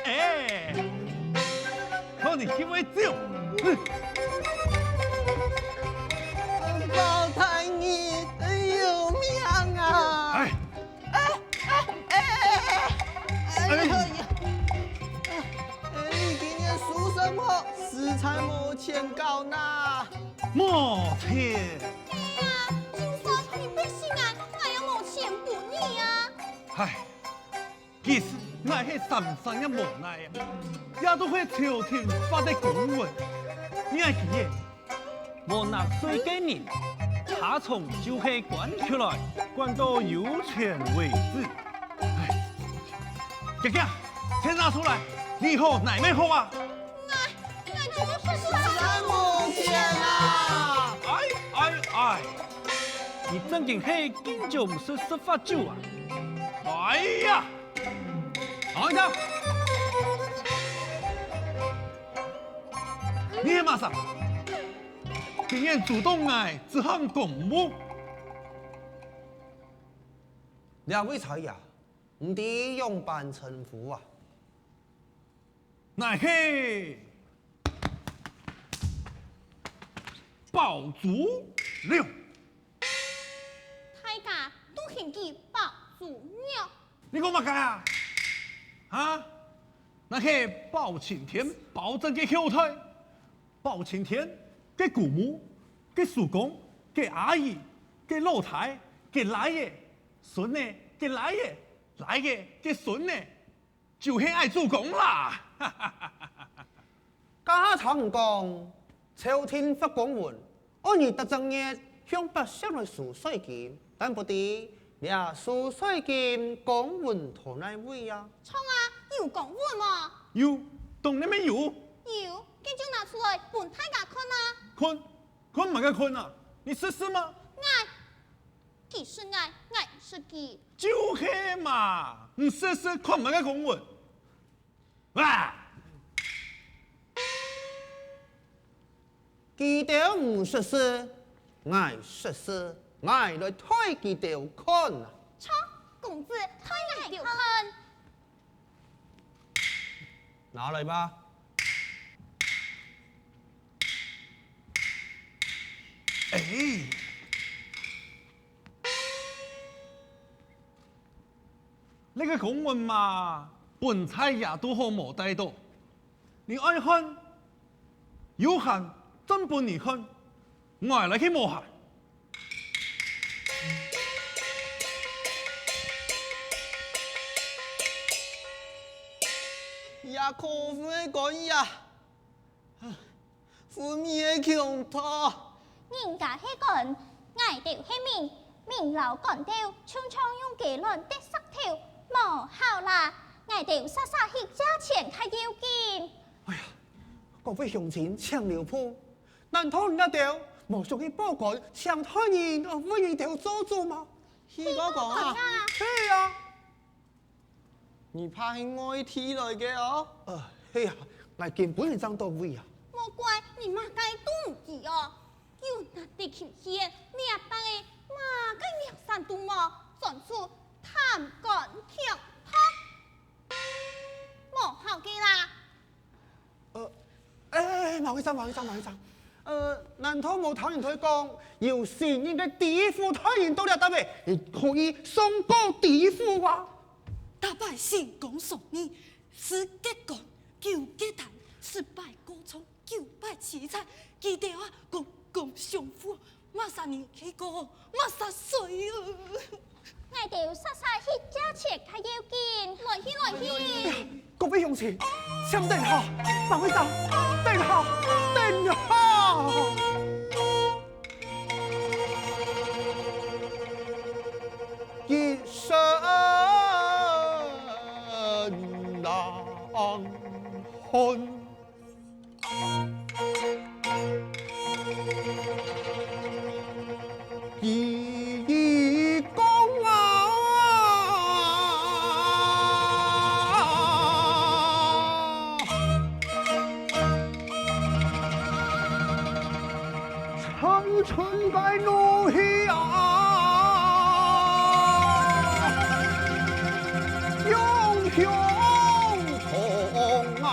哎，靠你机会只有，包太爷有命啊！哎，哎呀！你今年属什么？食材没钱搞呢？莫天，哎呀，就说你别心啊，我有冇钱补你啊？唉，其实我是三一无奈啊，也都会朝廷发的公文，你还记耶？无纳税嘅人，查从就是关出来，关到有权为止。唉，姐姐，钱拿出来，你以后哪门好啊？我就是三毛钱啊！哎，你正经是金酒不是十发酒啊？哎呀，好一点，你也马上，今年主动来这项公务，两位才呀，唔得用办称呼啊！乃是保足六。大家都嫌佢爆主鸟，你讲乜解啊？啊？那是包青天保证嘅后台，包青天嘅姑母、嘅叔公、嘅阿姨、嘅老太、嘅奶爷、孙呢、嘅奶爷、奶爷嘅孙呢，就係愛主公啦。家常講，朝廷發公文，按而特正嘅向百姓來數稅金，但不知你啊數稅金公文同哪位啊？冲啊，有講話嘛？有，當你咩有？有，跟住拿出來本大家看啊！困乜嘅困啊？你試試嘛？其實我是佢。就是嘛，唔試試看乜嘅公文？哇！記條唔實施，愛實施，愛來推記條看啊！冲，公子推我看。拿來吧。哎，呢個公文嘛，本菜也都好無帶到，你愛看，有限真本你看，我來去無限。呀，可會講呀？負面嘅強拖。人家係講，捱條係面流趕條，匆匆用幾輪的塞條，無效啦！捱條沙沙血價錢太要緊。哎呀，各位鄉親搶了鋪，難道你一條無屬於報告搶太人而為一條做主嗎？是嗰個啊？係啊。你怕係外地來嘅哦？係啊，我根本係爭到位啊！莫怪你馬街都唔知哦，要那地條線，你阿伯嘅馬街兩山都冇，純屬貪乾強拖，莫效嘅啦。馬會生，難道冇聽人佢講，要善人嘅地府太人到了得未？你可以送過地府啊？大百姓講崇義，是結講，叫結談，失敗歌唱，叫拜凄惨，记得啊，公公相夫，马上年去过，马上水啊！我哋杀杀去加钱，较要紧，来去来去。各位乡亲，请殿下，慢回走，殿下，殿下。一生难恨。义公啊，长春白怒气啊，英雄痛啊！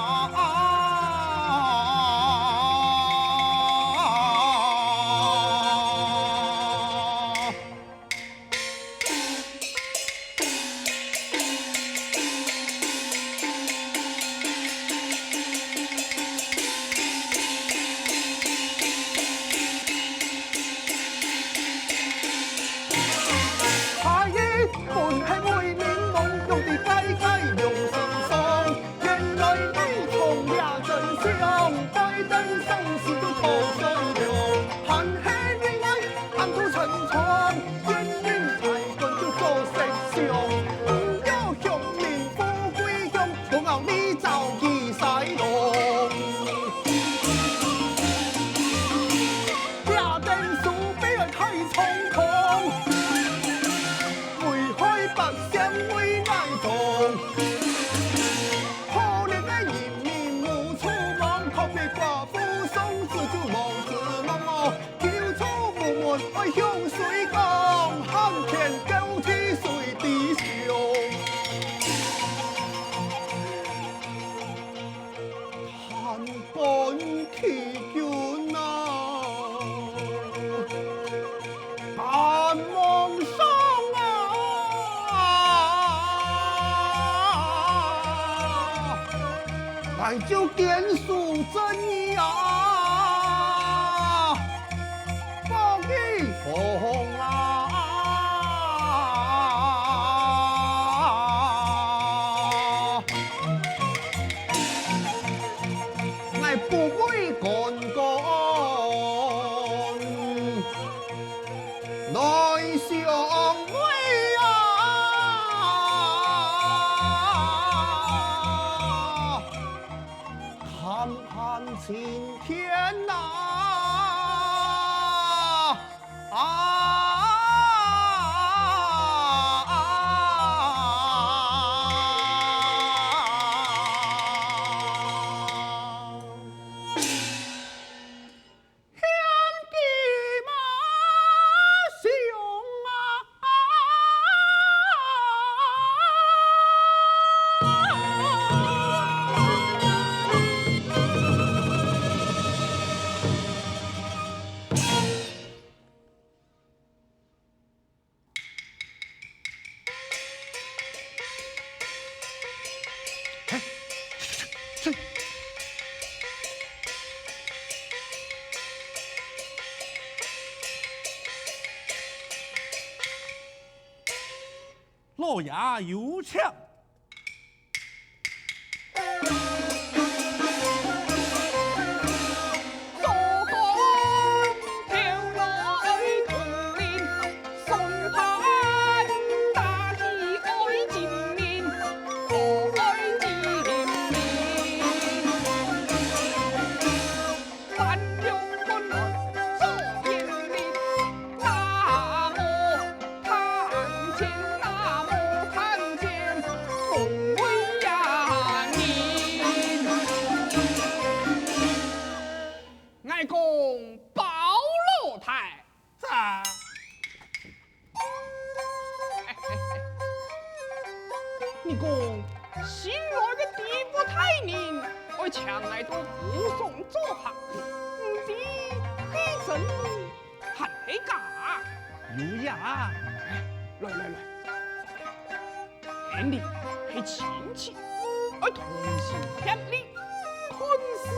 向水江喊天高地水地上，叹本奇君啊，盼梦想啊，来就点数正义啊！风啊，我不会干干来相会啊，看看晴天呐！老爷有请。你讲新来的地府太宁，我强来到护送做客，唔知黑真还黑假？有呀，来，兄弟系亲戚，我同心协力，看事。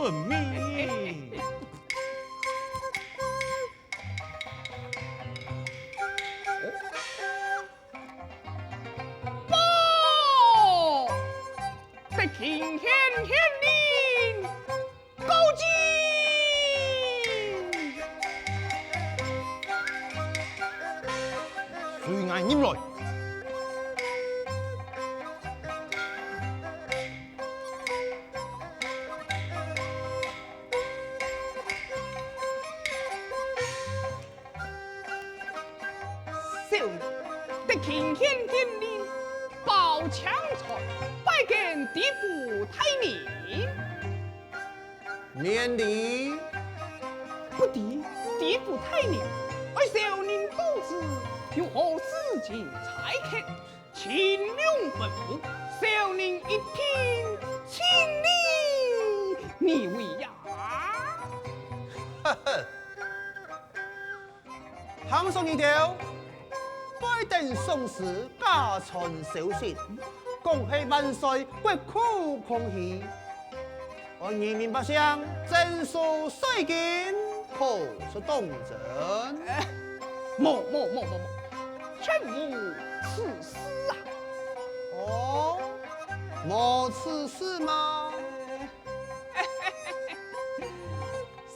顺命。报，得晴天天令，高进。随俺入来。少年得晴天天令，报强财，拜见地府太宁。免礼。不敌地府太宁，而少年公子有何事情才客？请量吩咐，少年一听，请你为呀？呵呵，行上一条，拜登宋时家传小说，恭喜万岁，国库空虚。我人民百姓征收税金，可是动人。莫，全无此事啊！哦，没此事吗？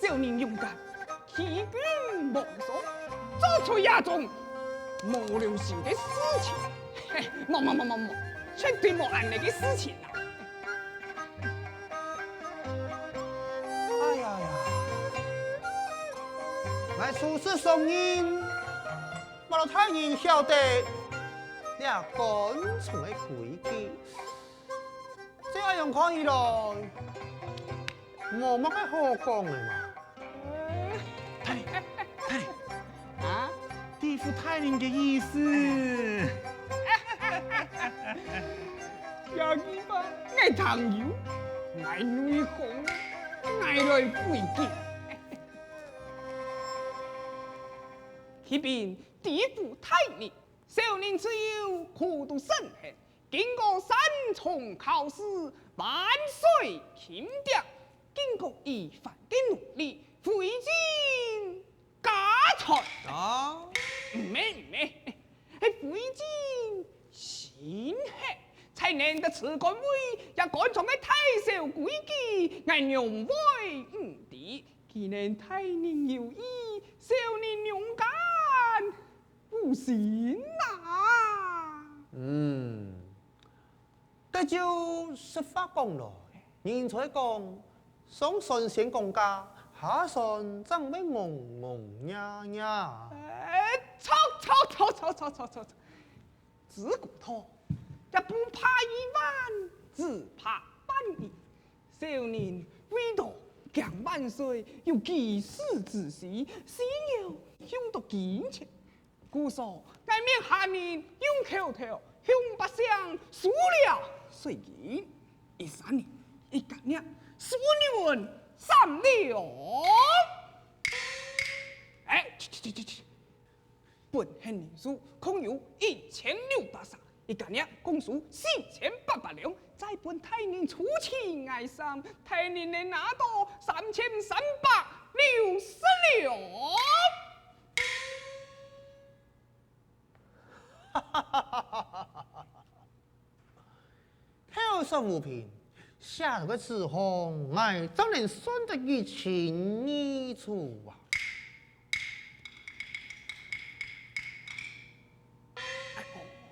少年勇敢，欺君莫说，做出亚种无良心的事情。莫，绝对莫按那个事情啊！哎呀，俺处事送人，我老太人晓得俩官从的规矩，这样看起来，冇乜嘅好讲的嘛。啊，地府太宁的意思。呀，伊吧，爱糖油，爱女红，爱来费劲。这边地府太宁，少年只有苦读审核，经过三重考试，万岁钦点，经过一番的努力，费尽家财。啊，唔咩，系费尽心血，才能得此官位，也赶上嘅太少规矩，俺用威唔敌。既然太年有意，少年勇敢，不行啊！这就实话讲咯。人才讲，上神仙公家，下神怎会蒙蒙呀呀？错！自古托也不怕一万，只怕万一。少年为道强万岁，有济世之喜，需要用到金钱。故说外面下年用口头向百姓数了税金，13年一干年15年3了。去！本县人数共有1603，一干年共数4800两。在本太年出勤爱上，太年能拿到3360两。挑选物品，下头的字行，俺怎能算得一清二楚啊？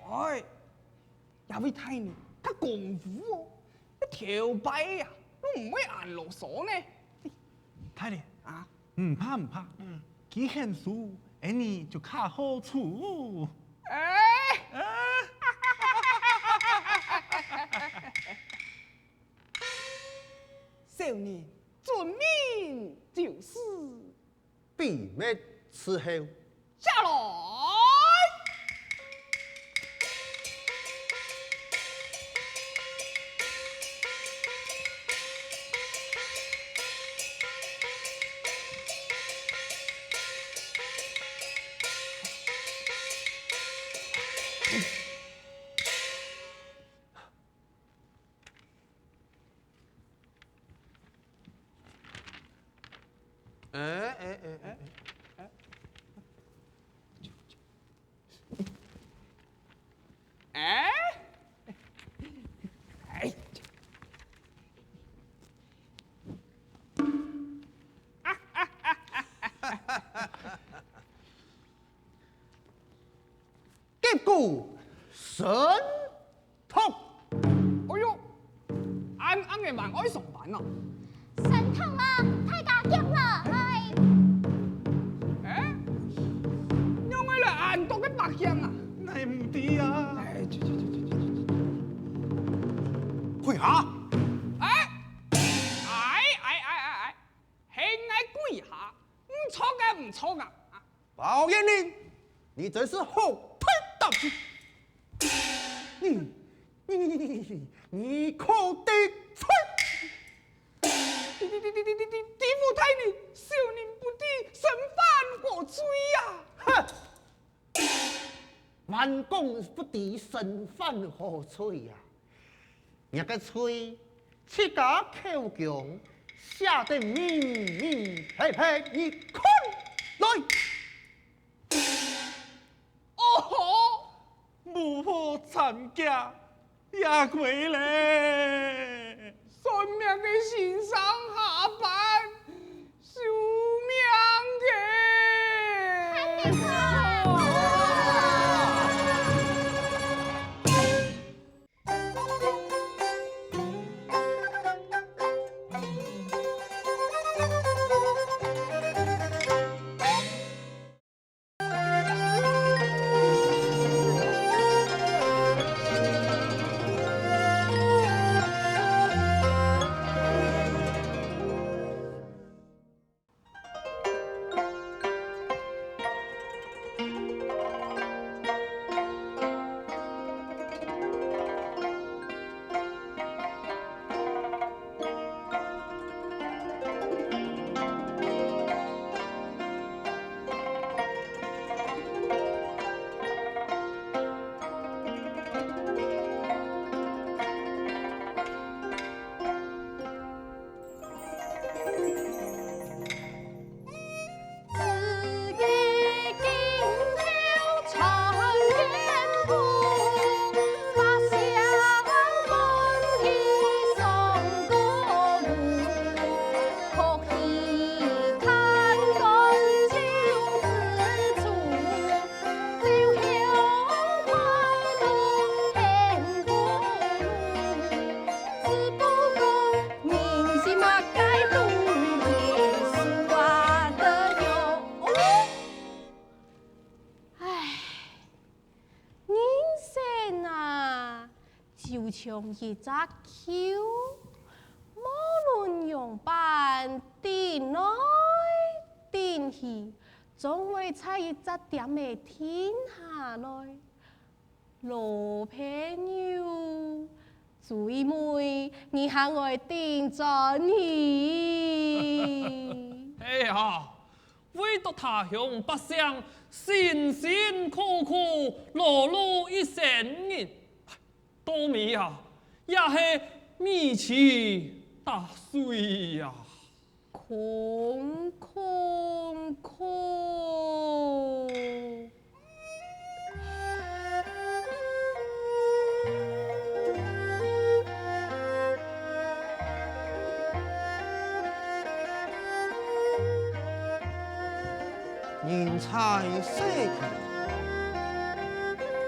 哎，也位太年较功夫哦，条摆呀，都唔会按啰嗦呢。太宁啊，唔怕，几很书，你就卡好处。少年遵命就是避免伺候。下来。神通。哎呦，俺嘅蛮爱上班啊！神童啊，太家强了，哎，哎，因为咧俺多嘅白香啊！那唔对啊！哎，跪下！哎，系爱跪下，唔错噶，唔错噶。包延龄，你真是后退大步！你可得罪！地府太年，少年不知身犯何罪呀！哼！万公不敌身犯何罪呀？一个罪，自家口强，写得明明白白，你看来。哦，幕后参加也回来。算命嘅先生下班，救命嘅！就像一只球，无论用板顶来顶去，总会在一只点的停下来。老朋友，最美，你喊我顶着你。哎呀，为了他乡百姓辛辛苦苦劳碌一生人，稻米啊，也是米奇打水呀。空空空。人才世气，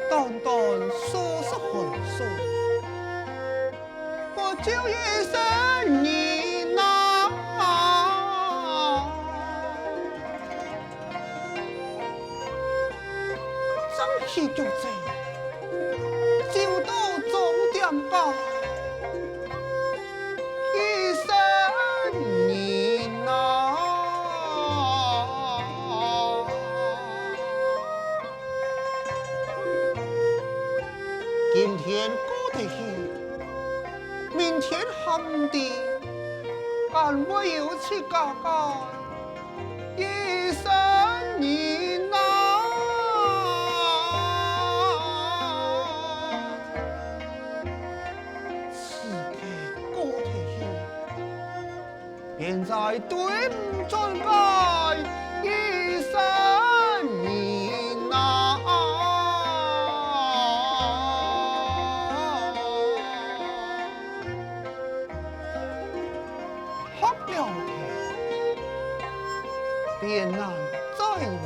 淡淡说说寒酸，我就一生你呐，争气就这，就到终点吧。一生你呐。今天过得去，明天喊的，俺我有去嘎嘎，一生你呐，此刻过得去，现在对不准爱，一生你呐。便难在我，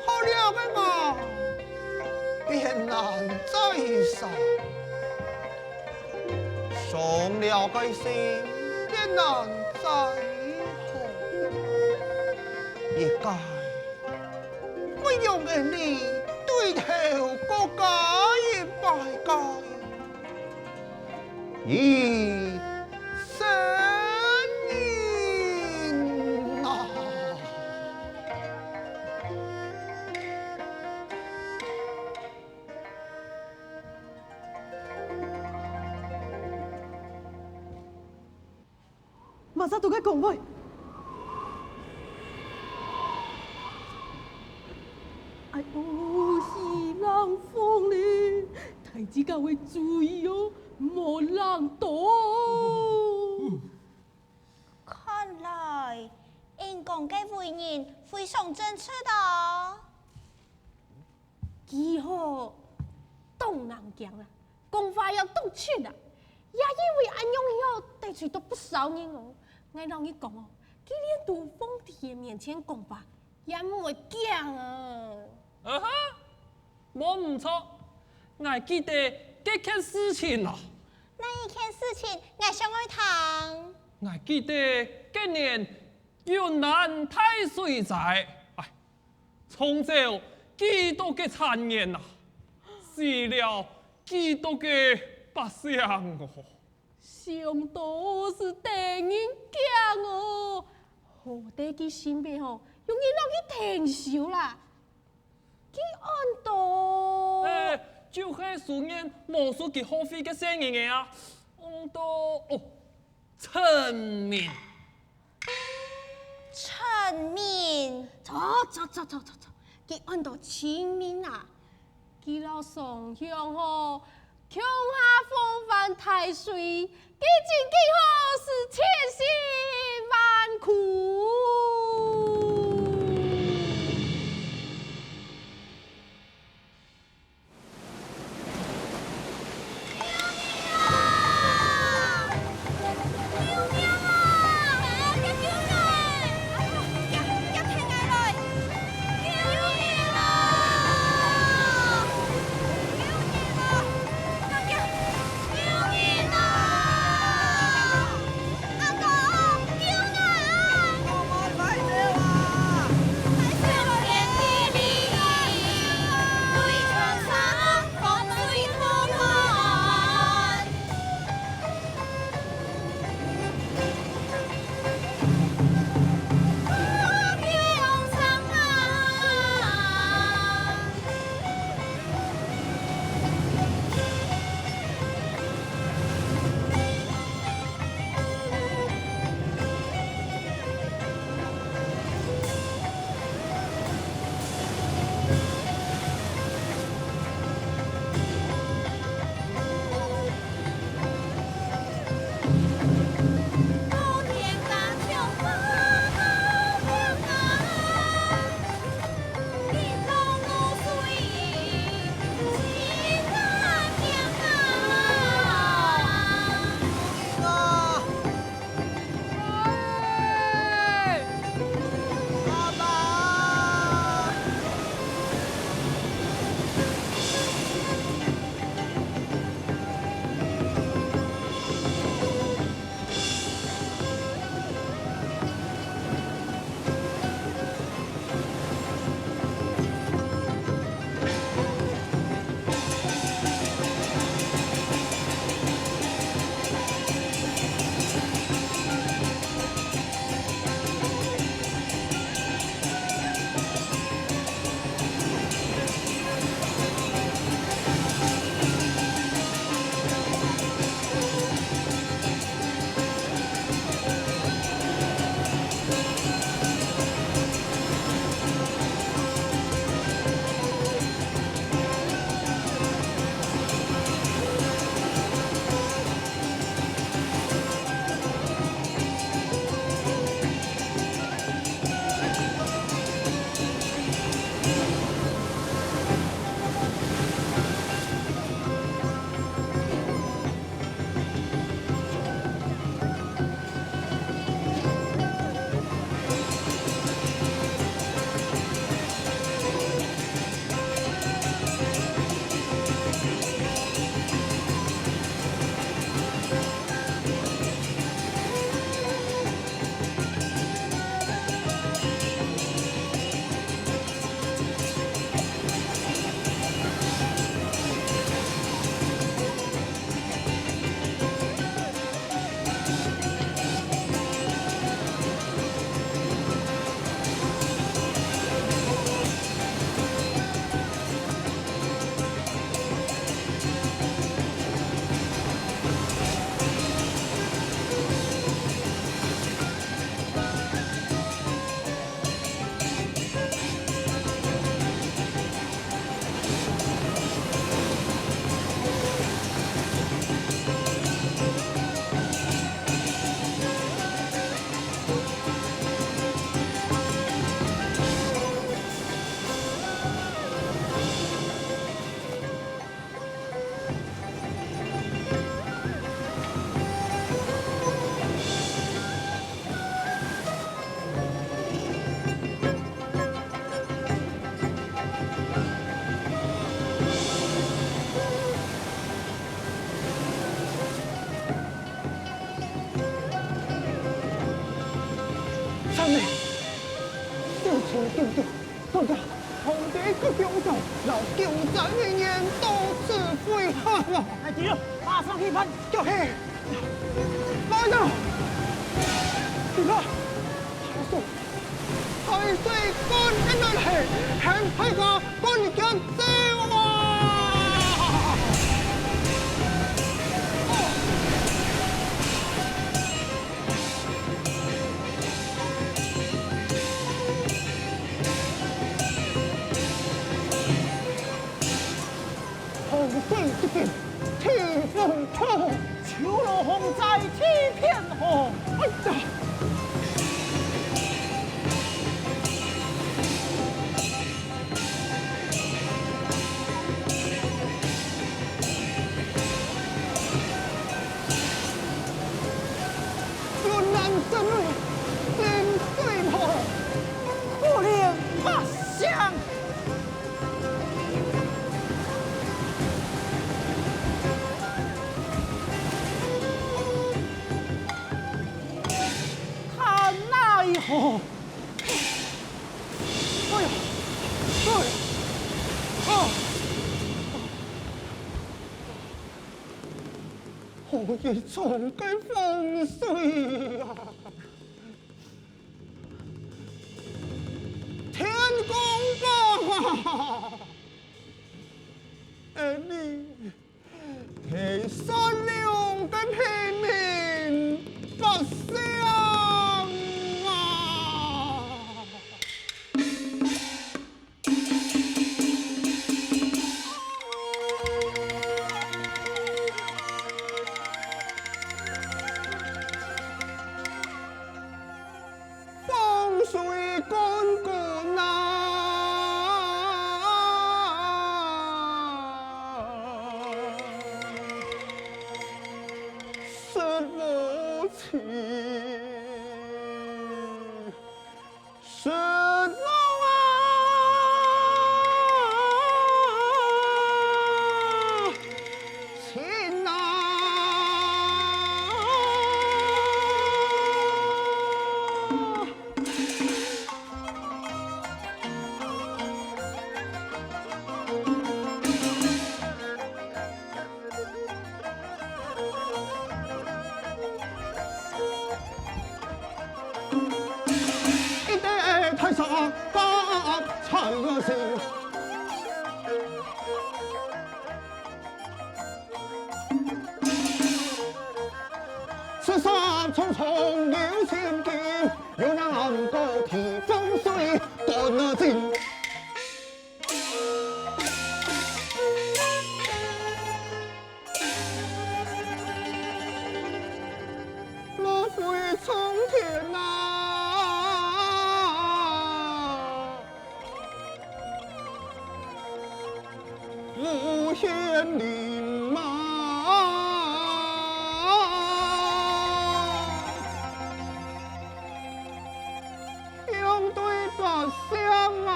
好了个嘛，艰难再上，伤了该心便难再好，一该我用恩你对头国家一百该，一生命啊！马上都该讲喂。哎呦，是人疯咧！太子教会注意哦，莫人多。看来因讲嘅为人非常正确的。几好，东南讲啊，讲话要动气的，也因为安用以后得罪到不少人哦。我让你讲哦，佢连杜凤田面前讲话也唔会讲啊。啊哈，我唔错，我记得这件事情啊，那一件事情，我想去谈。我记得今年云南太岁在，哎，冲走几多嘅残忍啊，死了几多嘅百姓哦。上多是第人讲哦，好得佢身边吼，用人让佢停手啦。佢按到，就是数年魔术嘅好费嘅声音嘅啊，按到哦，陈明，陈明，错，佢按到清明啊，佢老上香吼，乡下风范太岁，佢真好是千辛万苦。阿哥，救我！真的，小情救救，看到皇帝个병道，老救咱的人多次悔恨啊！哎，对了，马上去办，叫嘿，来了，对了，太岁官一来嘿，向太个官将走啊！洪水这边天风破，秋落洪灾天片红。哎呀！云南省内天水破，可怜马相。哦，哎呀，哎，啊！好一场嘅风水啊！天公吧，你係善良嘅平民百姓。此山重重有千间，有那暗沟提风水断了尽。落水冲天呐！无限林马。相啊，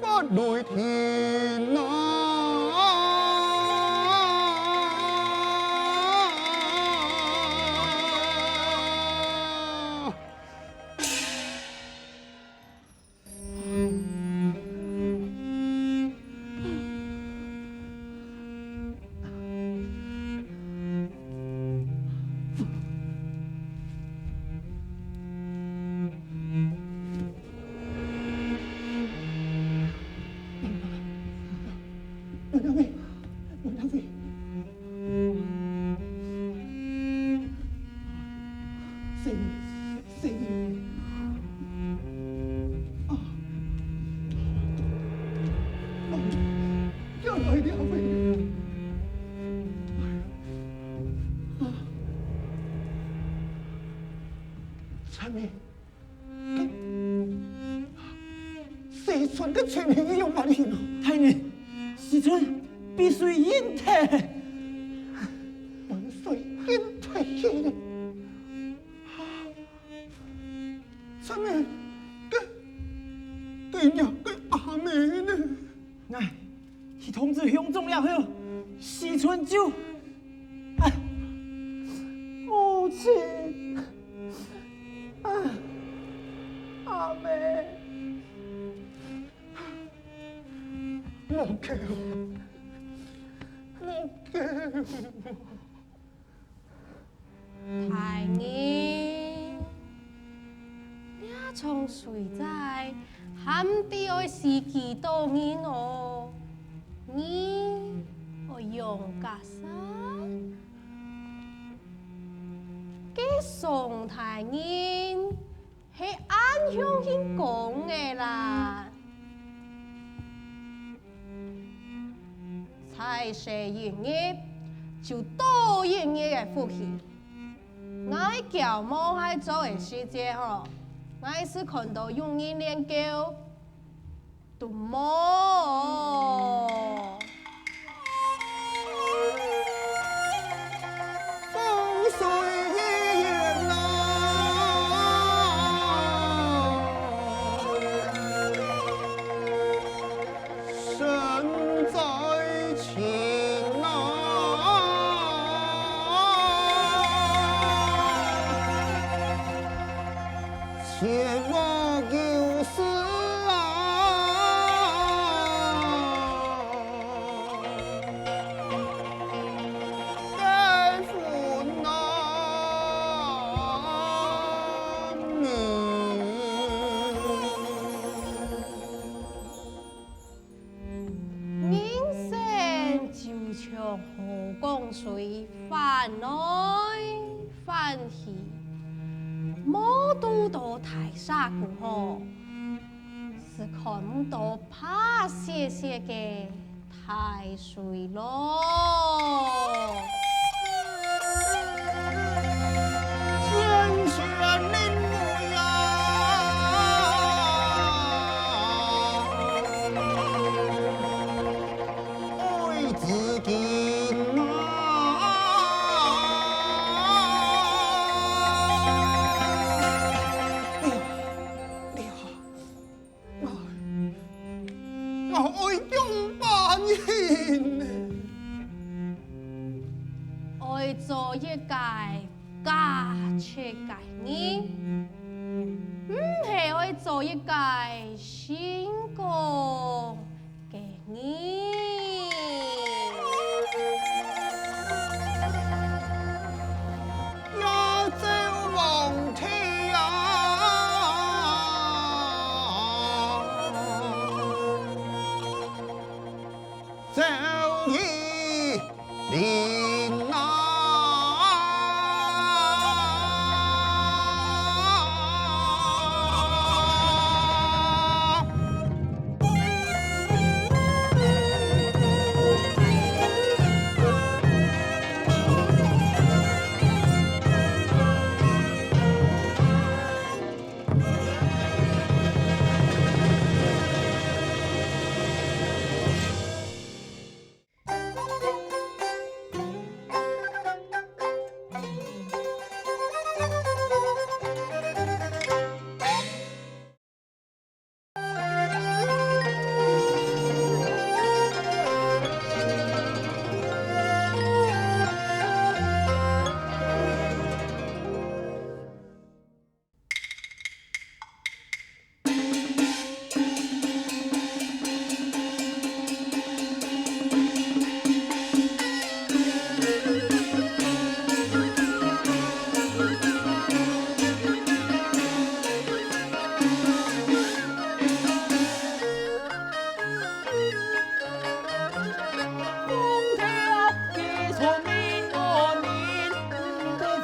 發雷天啊！陈明，四川的全民用马力了。太爷，四川必须引退，万岁引退去了。陈明，对呀，对阿妹呢？哎，去通知乡众也好，四川就亲，阿妹，莫救我，莫救我！太爷，你从谁在喊地爱是几多年哦？你我用家山，给宋太爷是安乡人讲的啦。菜色营业就多营业的福气。我叫某喺做嘅事情吼，我是看到用人研究，都冇。风水一眼呐，身在情啊，切莫有事啊。该负难人生就像河江水，泛来泛去，冇渡到大沙过后，是看唔到怕些些嘅太水咯。天选灵母呀，爱自己我爱中扮演。爱做一届假切界人，唔系爱做一届成功嘅人。要走龙梯呀，走一林啊。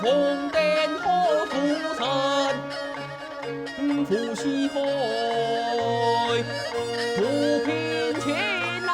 红灯好浮沉，呼吸海，不平前来。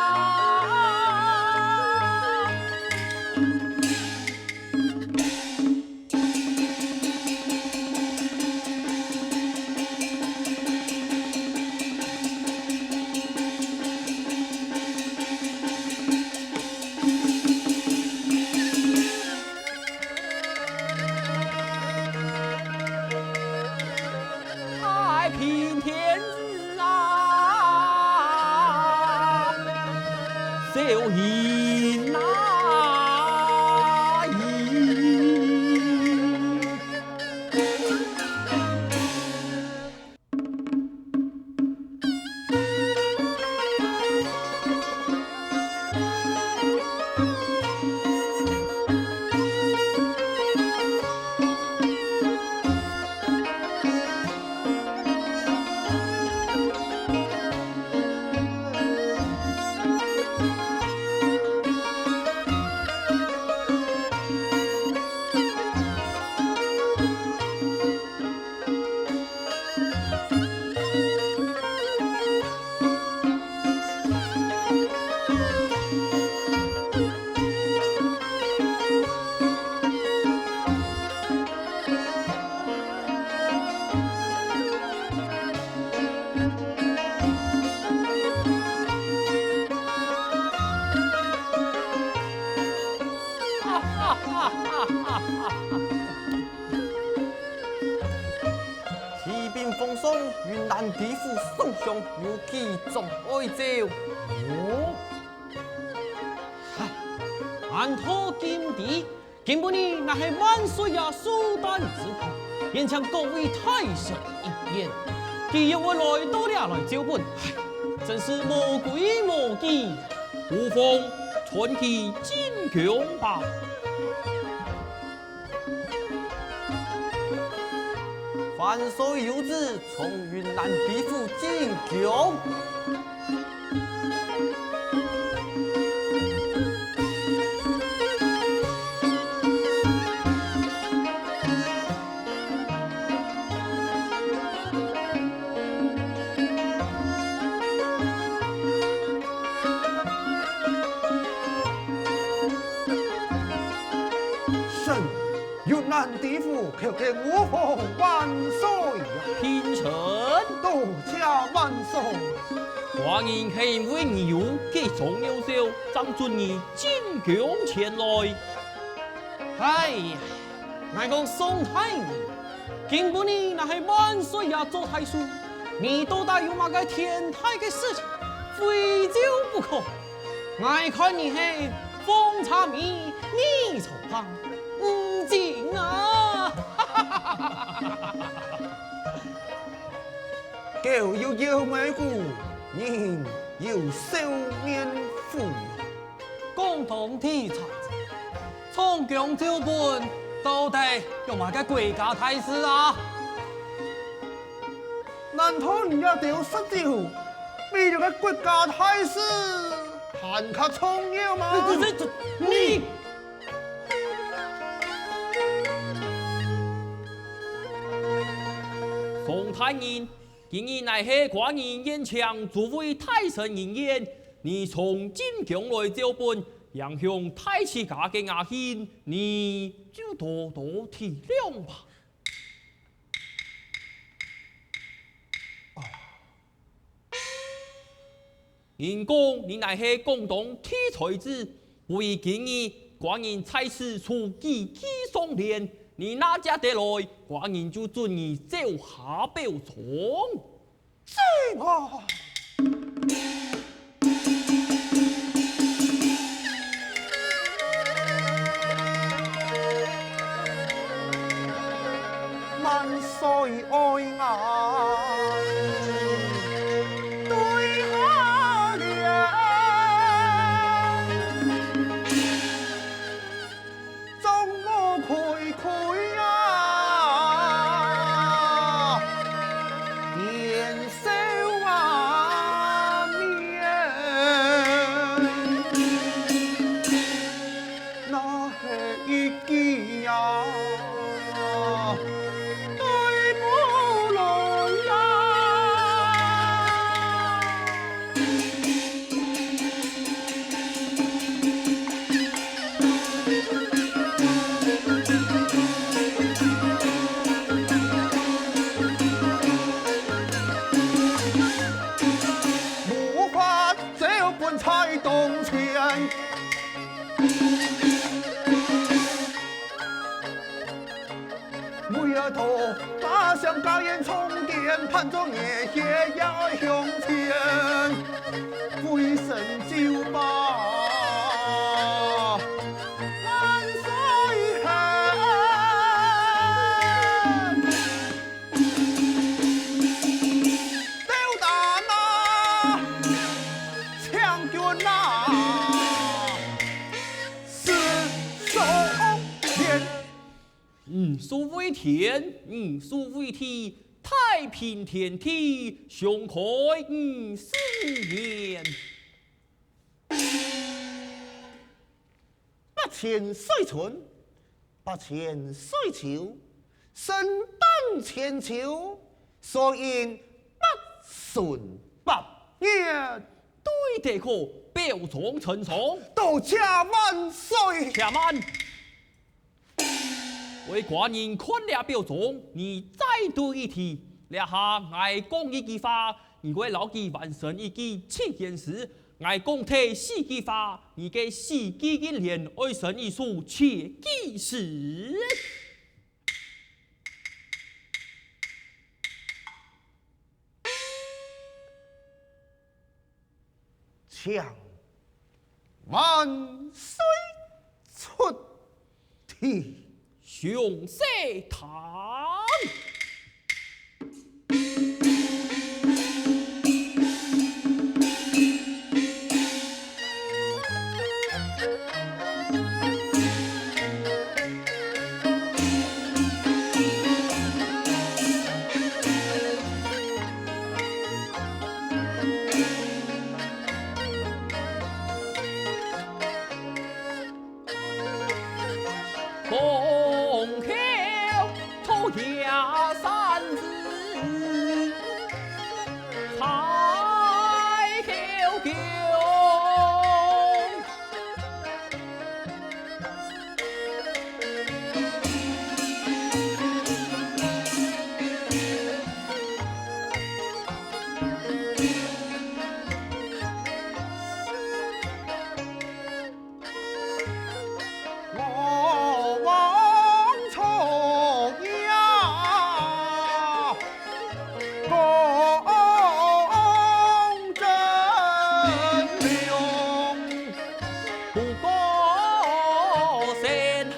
太平天子啊，小人哪赢？南地府宋上有几种爱招。哦，安托金地，根本你那是万岁呀苏丹之徒，愿向各位太神一言，既然我来到了来招本，真是无规无矩，无妨传其进宫吧。万岁有旨，从云南地府进宫。神，云南地府求见我父万岁呀！平臣多加万岁。寡人係因為牛嘅重要少，張准你進宮前來。哎呀，我講宋太爺，根本你那係萬歲呀做太叔，你到底有乜個天大嘅事情，非招不可。我看你係風茶米，你錯旁，唔正啊！叫要美故，人要少年富。共同體察，從強招本到底有乜個國家大事啊？難道你要掉失招，為咗個國家大事，hand卡重要嗎？你宋太人，今日乃係寡人演唱诸位太神人言，你從進宮來招本，讓向太子家嘅雅獻，你就多多體諒吧。因公你乃係共同體才子，為今日寡人才是出幾幾雙連，你哪家得來，寡人就准你走下表從。是吧？萬歲愛眼，對下了，眾我愧愧啊，年少啊面，那係一記呀。才动钱，每日头大象家宴充电，盼着夜夜要向前，鬼神就把万岁恨，丢大马。将军呐，是手天，苏为天，苏为地，太平天地，雄开4年。8000岁春，8000岁秋，身当千秋，所言不顺百年。对得可表彰称赏，多加万岁！且慢，为寡人看了表彰，你再对一题，留下爱讲一句话，如果牢记完成一句7件事，爱讲提4句话，你嘅4句一连爱成一数切记时。强万岁出题，雄色堂。风口头下三字，彩扣扣。我王重阳，公正良，不过山下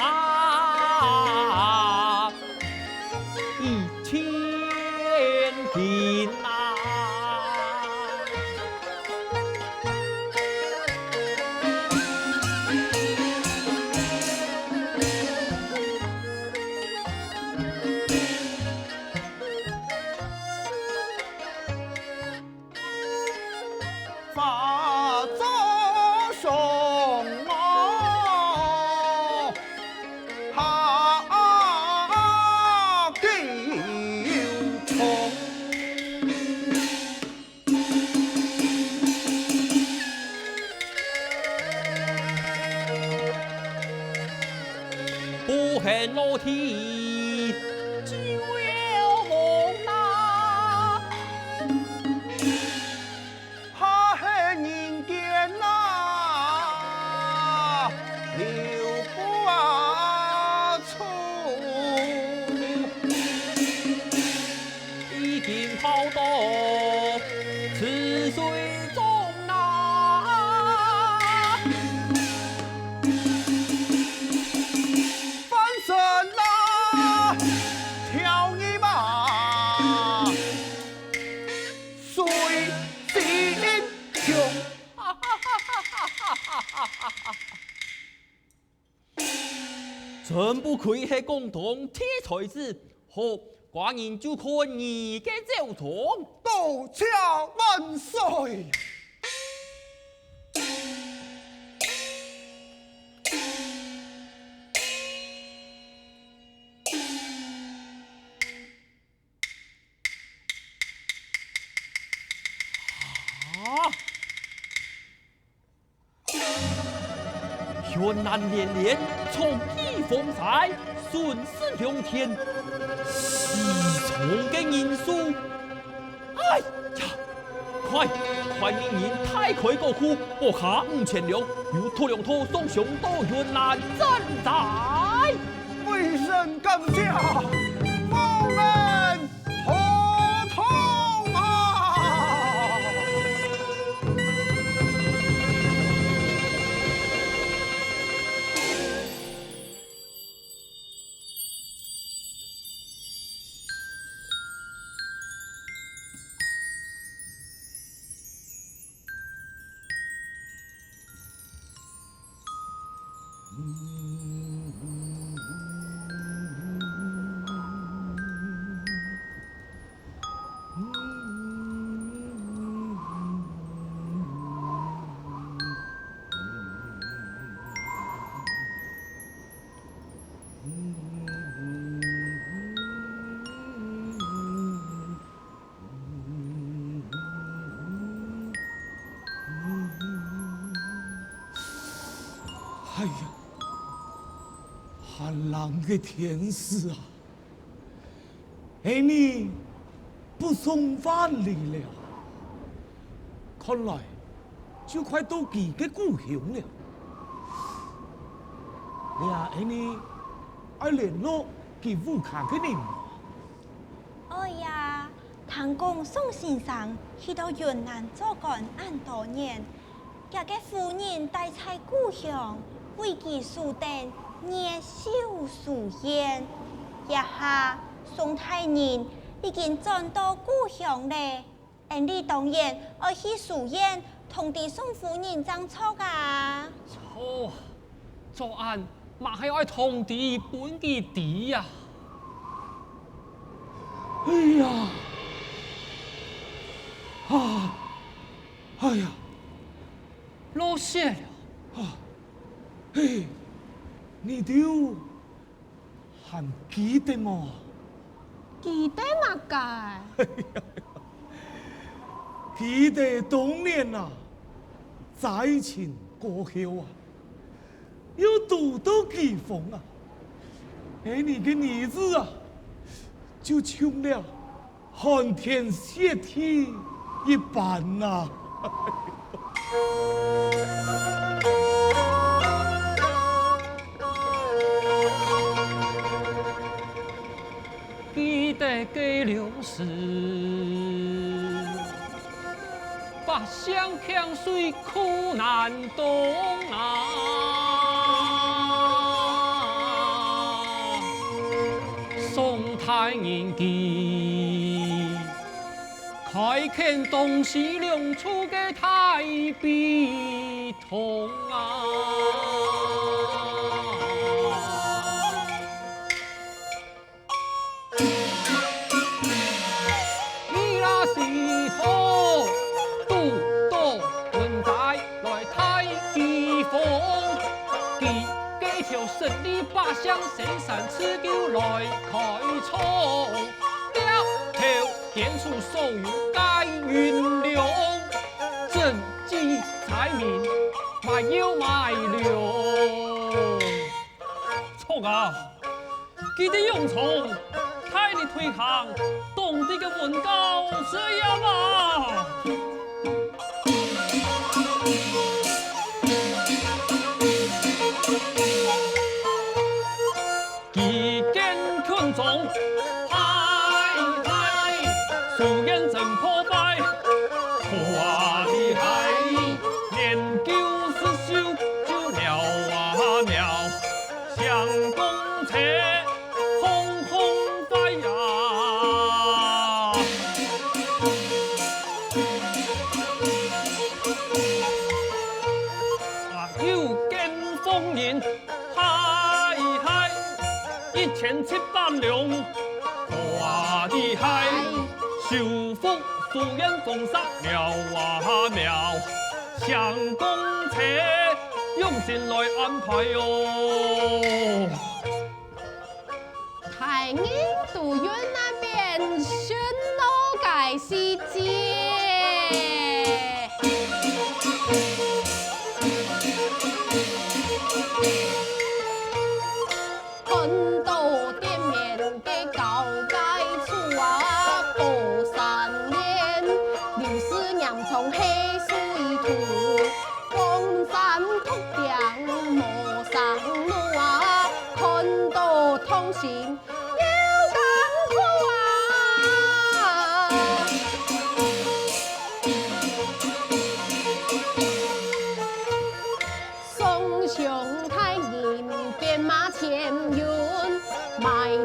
1000斤呐。发作雄猫，哈九重。不恨老天救了梦呐，哈恨人间呐，留不出，已经跑到池水中呐。翻身呐，跳一马，水晶雄。真不愧是共同铁才子，好，寡人就看你嘅走堂。多谢万岁。啊！云南连连，从一风采，顺势良田，西从嘅因素。哎呀，快命人太快过库，我下5000两，由土两土送上到云南赈灾。为人感谢，我们合同啊！哎呀，寒冷的天使啊！哎，你不送饭来了，看来就快到佢嘅故乡了。你啊，哎你爱联络佢武汉嘅人吗？哎呀，唐公宋先生去到云南做官按多年，也个夫人带在故乡，为其树定热笑树烟。一下宋太人已经转到故乡嘞，俺哋当然要去树宴，同地宋夫人争吵噶。错，做案嘛系爱同地本地地呀。哎呀，啊，哎呀，落雪了。嘿，你丢还记得吗？记得嘛该？记得当年啊，灾情过后啊，又堵到季风啊，你个儿子啊，就成了寒天雪地一般呐、记得给流逝，百乡强水苦难当啊！宋太人记，开垦东西两处的太悲痛啊！你那是土都多混在来太地方，几条十里八乡深山持久来开创，了头建出所有该运量，政绩财民卖有卖粮。错啊！记得用从太你推行当地的文教事业嘛。其见群众嗨嗨，素颜真破败，哇厉害，研究思修就妙啊妙，相公车。轰轰发呀！又见风云，嗨嗨，1700两，哇厉害！修复苏烟风沙，妙啊妙！相公车用心来安排哟。太人都院那边巡逻改世界，看到店面的高街处啊，过山岩，流水洋葱黑水土，风山土梁磨上路啊，看到通行。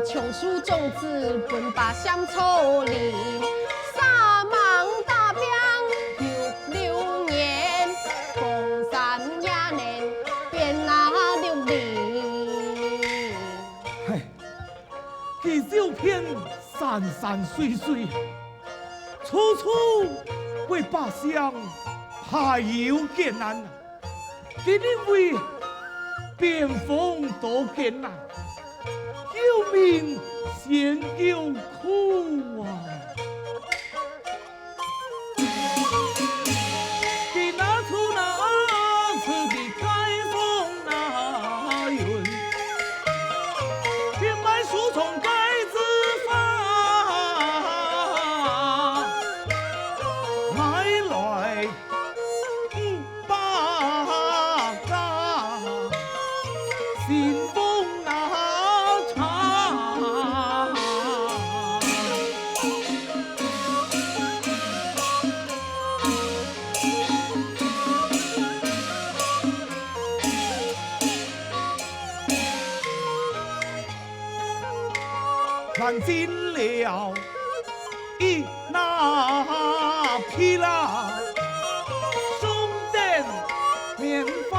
琼树种子本把乡草林，沙芒大兵有6年，风山也能变那6年。嘿，这照片山山水水，处处为百姓排忧解难，给你为边防多艰难。救命先救苦啊！给拿出那次的开封那云，变卖书从盖子发，买来8嘎新风。看见了一那匹啦松灯棉花，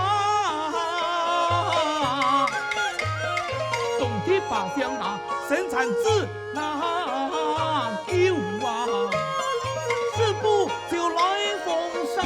冬天把乡那生产子那丢啊，是不就来风沙。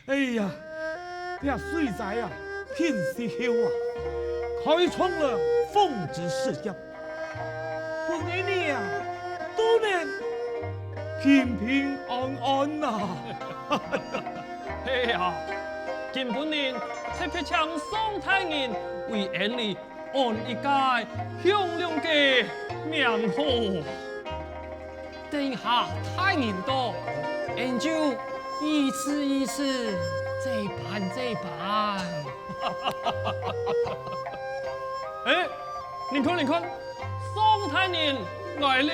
哎呀，这水仔啊，天时巧啊，开创了风之世家。本年你啊，都能平平安安呐。嘿呀，今本年特别请宋太人为俺里按一届响亮的名号，等下太人到，俺就一次一次，这般这般。哎，你看你看，宋太人来了。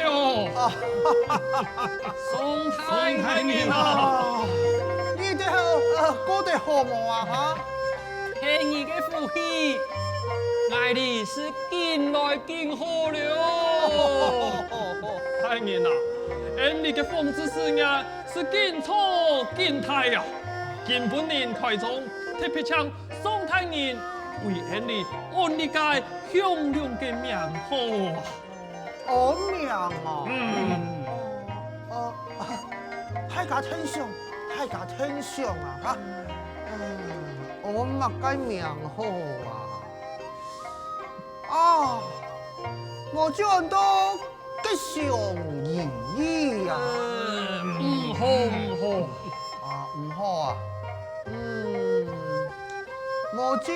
宋太人啊！你这过得好么啊？哈？嘿，你的福气，俺的是进来进好了。太人啊，俺你的风之事呀，是进错进太呀。今本年开中，特别请宋太人为俺你按你个响亮的名号。安名啊？太家天上，太家天上啊！哈，安乜嘅名號啊？我就按到吉祥如意啊！唔好唔好啊，唔好啊！我就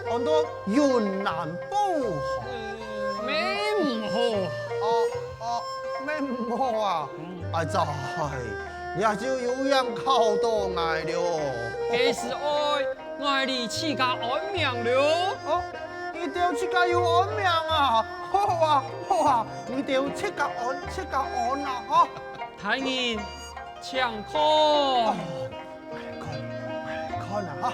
按到雲南寶河。咩唔好？咩唔好啊？就係，也就有人靠到我了。幾時愛愛你自家安命了？你哋自家要安命啊！好啊，你哋自家安啊！哈！太人請看。看啊！哈！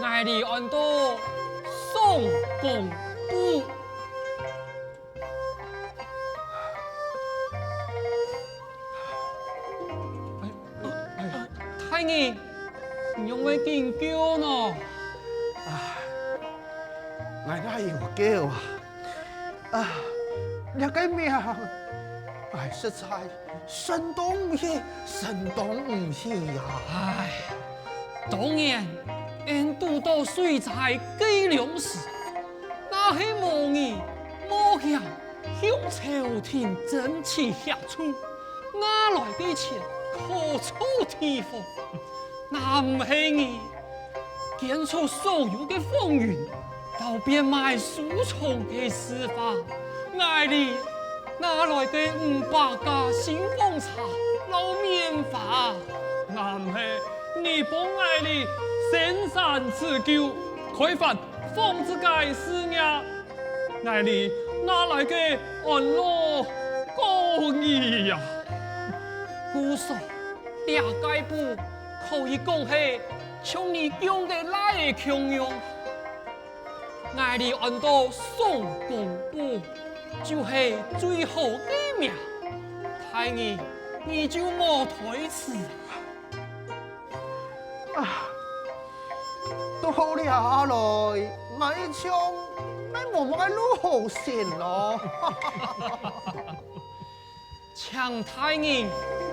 爱你按到宋公主太儿，用为见叫呢？俺哪有叫啊？啊，那个命，哎，实在生动不起，生动不起呀！唉，当然，俺拄到水财计量时，那是无义无向向朝廷争取协助，哪来的钱可出地方？那唔是你减除所有的风云。到变卖书虫的司法，爱你哪来的500家新凤茶老面法？难是你帮爱你深山持久，开发放之界事业，爱你哪来的安乐公义呀？故说大概不可以讲是像你讲的那个强用。爱你按到宋公布，就是最好的命。太儿，你就莫推辞啊！到了来，我唱，我莫爱路好先咯。请太儿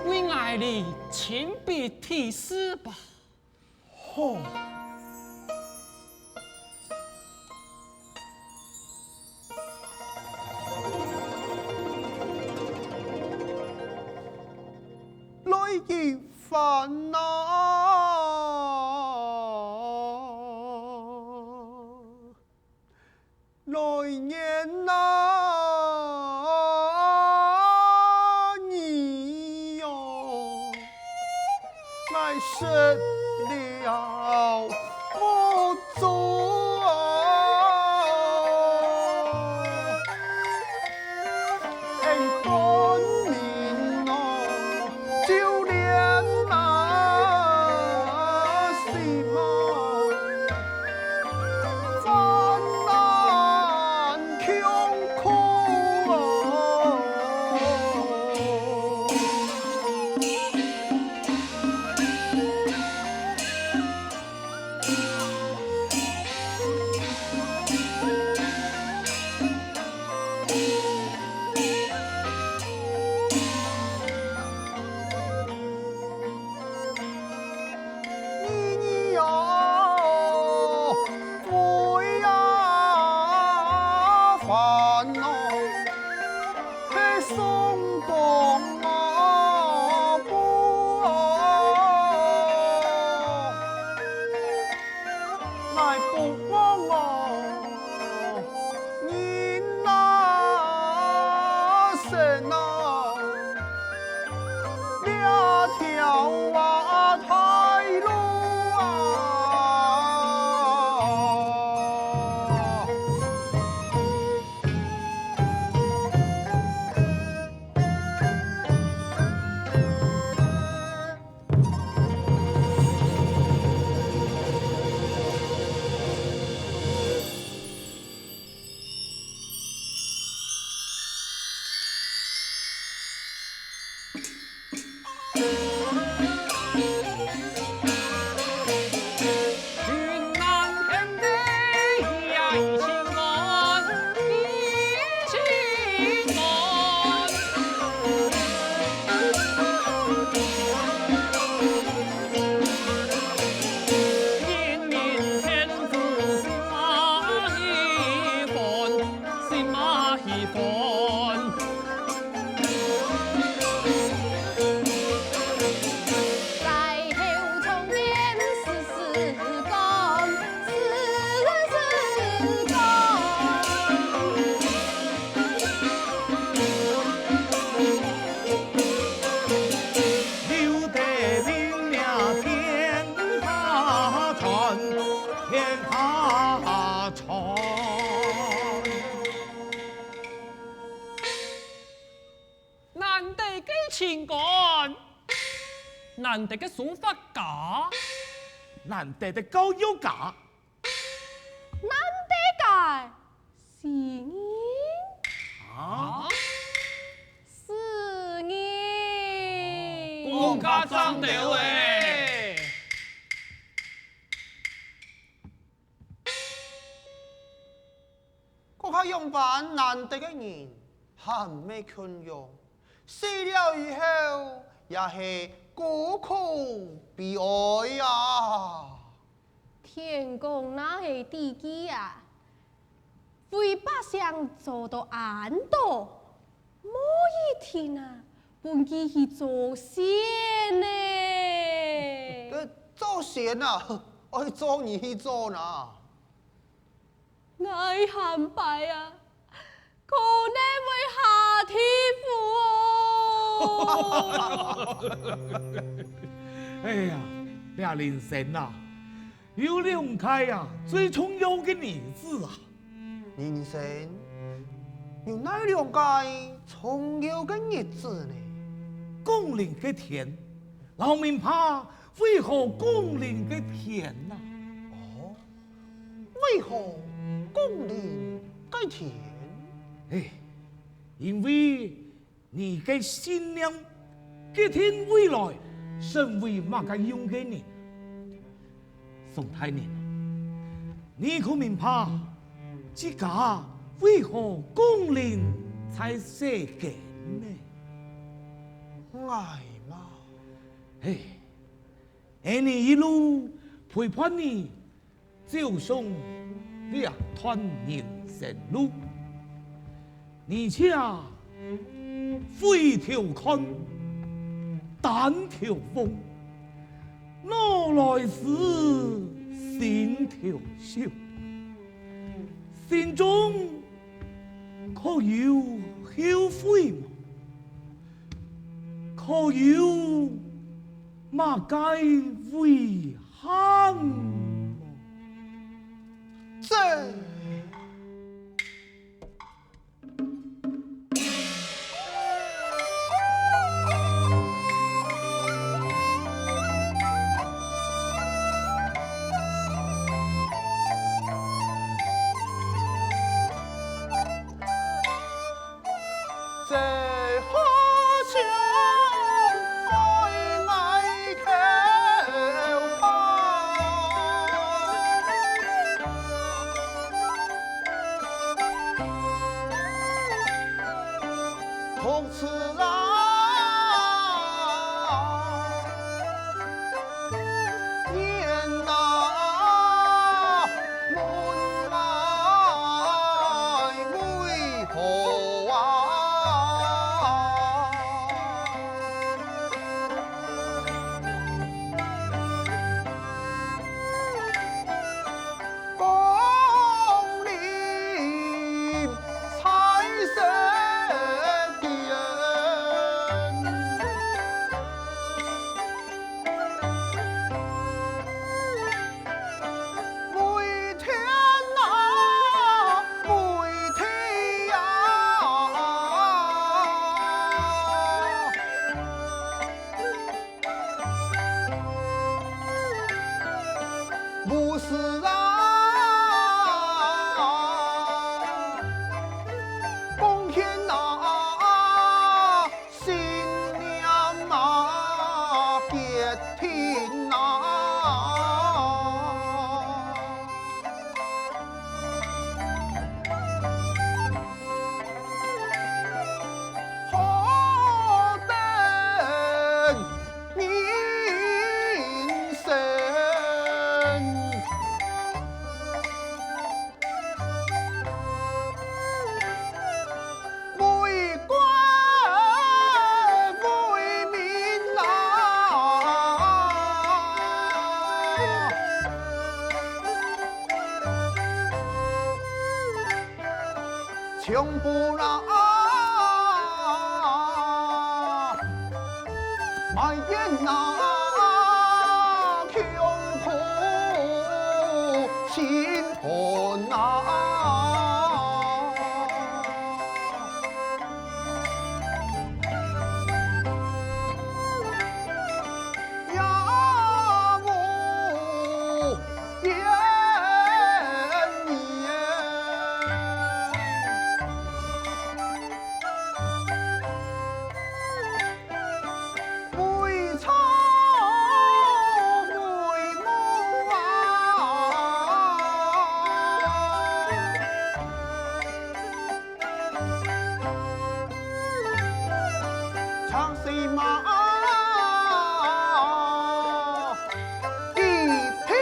为爱你亲笔题诗吧。好。一烦恼，来年你哟，爱失了我做，本命哦，就连。难得的书法家，难得的高友家，难得的是你啊，是你，公家长调诶。般难得的人，还没穷用，死了以后也是孤苦悲哀呀。天公那是地基啊，为百姓做到安度，某一天啊，本佢去做仙呢。做仙啊，爱做你去做呢。爱喊白啊，可能会下天父哦。哎呀，俩人生啊，有两开啊最重要的日子啊。人生有哪两个重要的日子呢？公灵的天，老民怕为何公灵的天呐？哦，为何公灵的天？哎，因为你的信仰，这天未来成为马个用的人。宋太年，你可明白？自家为何公灵才世间呢？爱嘛，哎，你一路陪伴你走上两段人生路，而且飞条看，单条风，哪来是心条笑？心中可有後悔嗎？可有馬該遺憾嗎？这。从此啊，年啊，门外为何啊？公林财神。不是啊，公天啊，新娘啊，别听啊。何等人生！为国为民啊，穷不啦，卖烟呐，穷苦心寒呐。是马一片。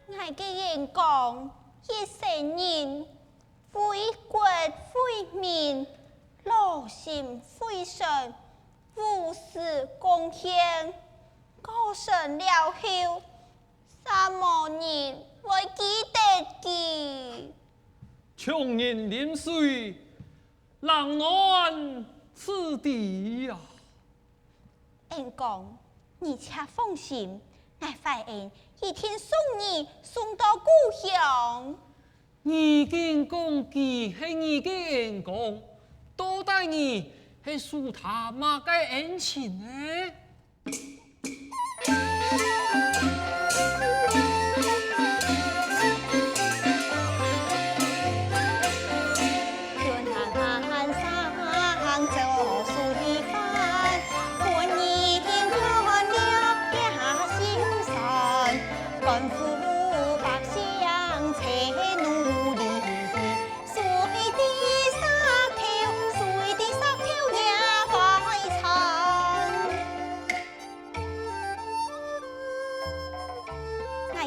我嘅人讲，一世人为国为民，劳心费神，无私贡献，过身了后，什么人会记得佢？穷人饮水，冷暖自敌呀。人讲，你且放心，我怀恩一天送你送到故乡。已经讲记系你嘅人讲，多带你系树他妈嘅恩情呢？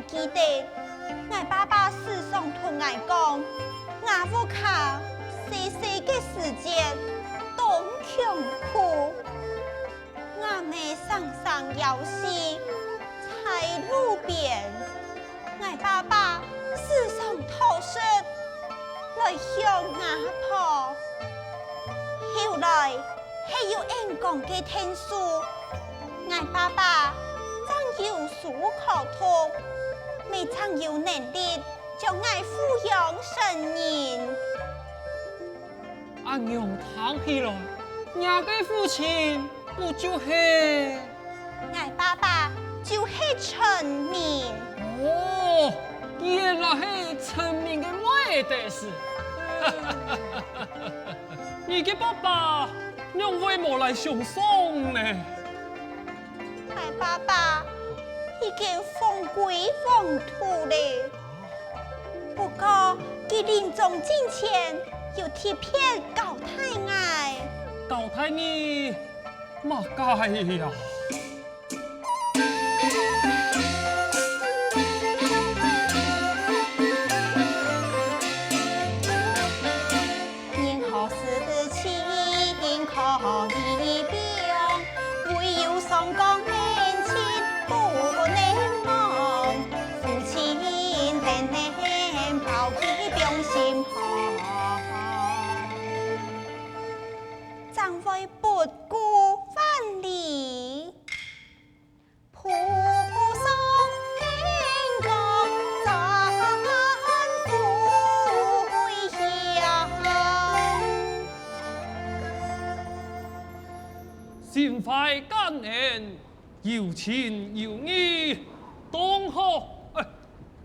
记得，我爸爸时常同我讲，我屋卡细细嘅时间当穷苦，我妹常常有事在路边，我爸爸时常讨食来向我婆。后来系有人讲嘅天书，我爸爸真有书可读。未曾有能力将爱抚养成人。阿娘躺起来，伢嘅父亲不就是我爸爸就是臣民。哦，原来是臣民嘅妹的是。你嘅爸爸让为么来上送呢？我爸爸已经风归风土了，不过佢临终之前有贴片交太爱。交太你嘛该呀？任何事情可以变，唯有上讲年轻不能忘，父亲天天抱起忠心好，怎会不顾万里？普送天公咱不回乡。心怀感恩，有情有义，当好，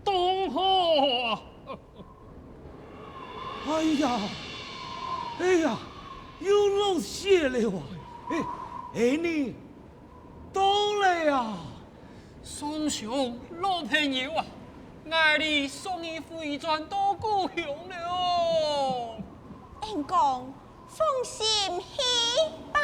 当好啊！哎呀，哎呀，又落雪了啊！你到了呀！孙兄老朋友啊，爱你送你回转到故乡了。恩公，放心去吧。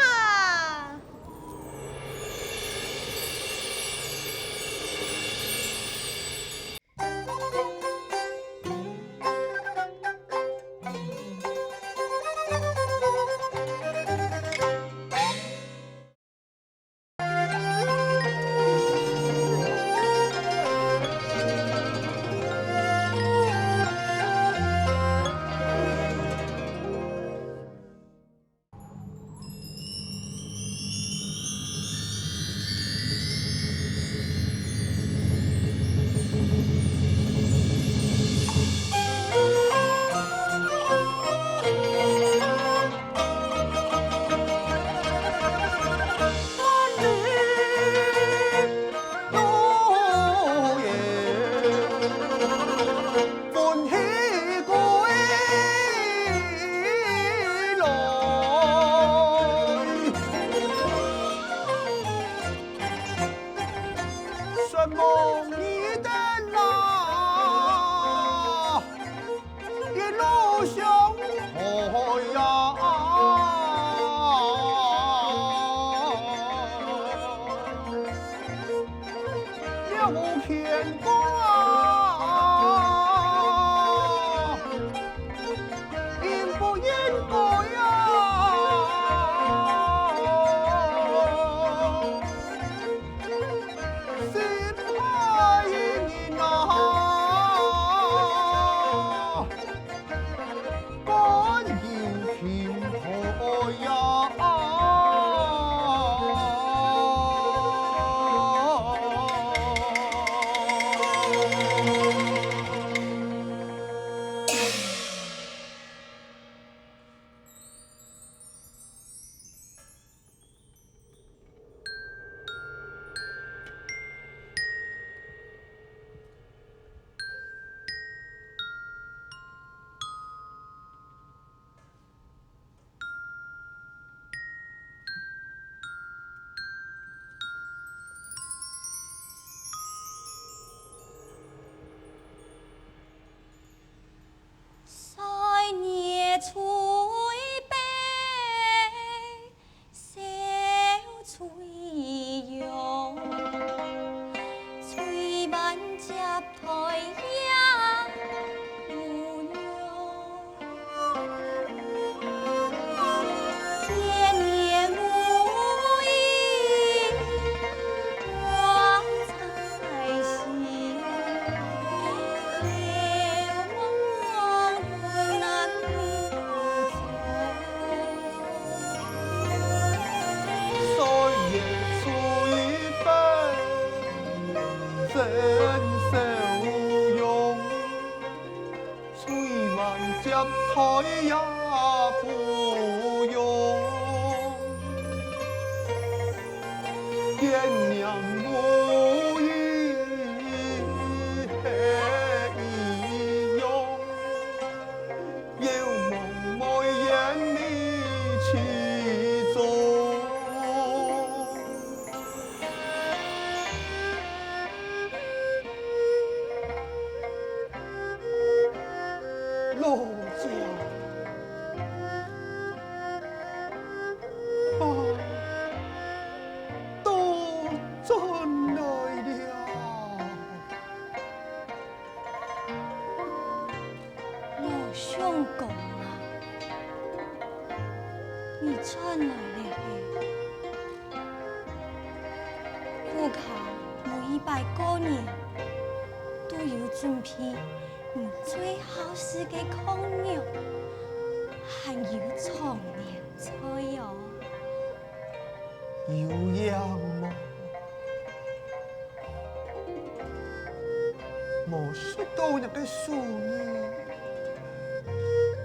莫说到人嘅树叶，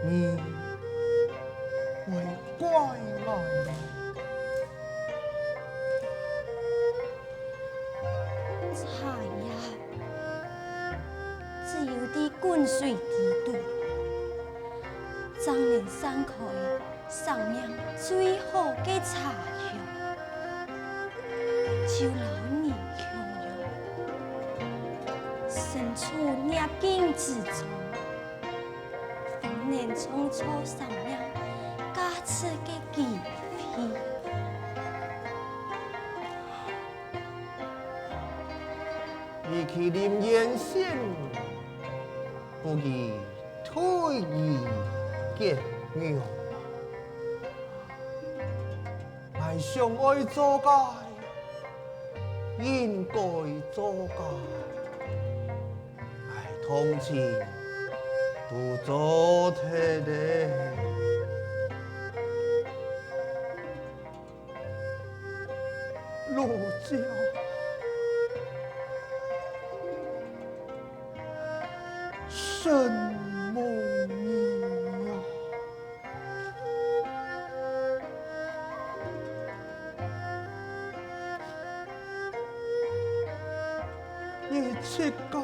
你为怪我，滚水地度，张年散开生命最好的茶香，就老年享用，身处逆境之中，方能创造生命价值的机会。以其临言先，不宜推移结怨。爱相爱做界，应该做界。爱同情，独做体的。落脚。什么你呀？一切该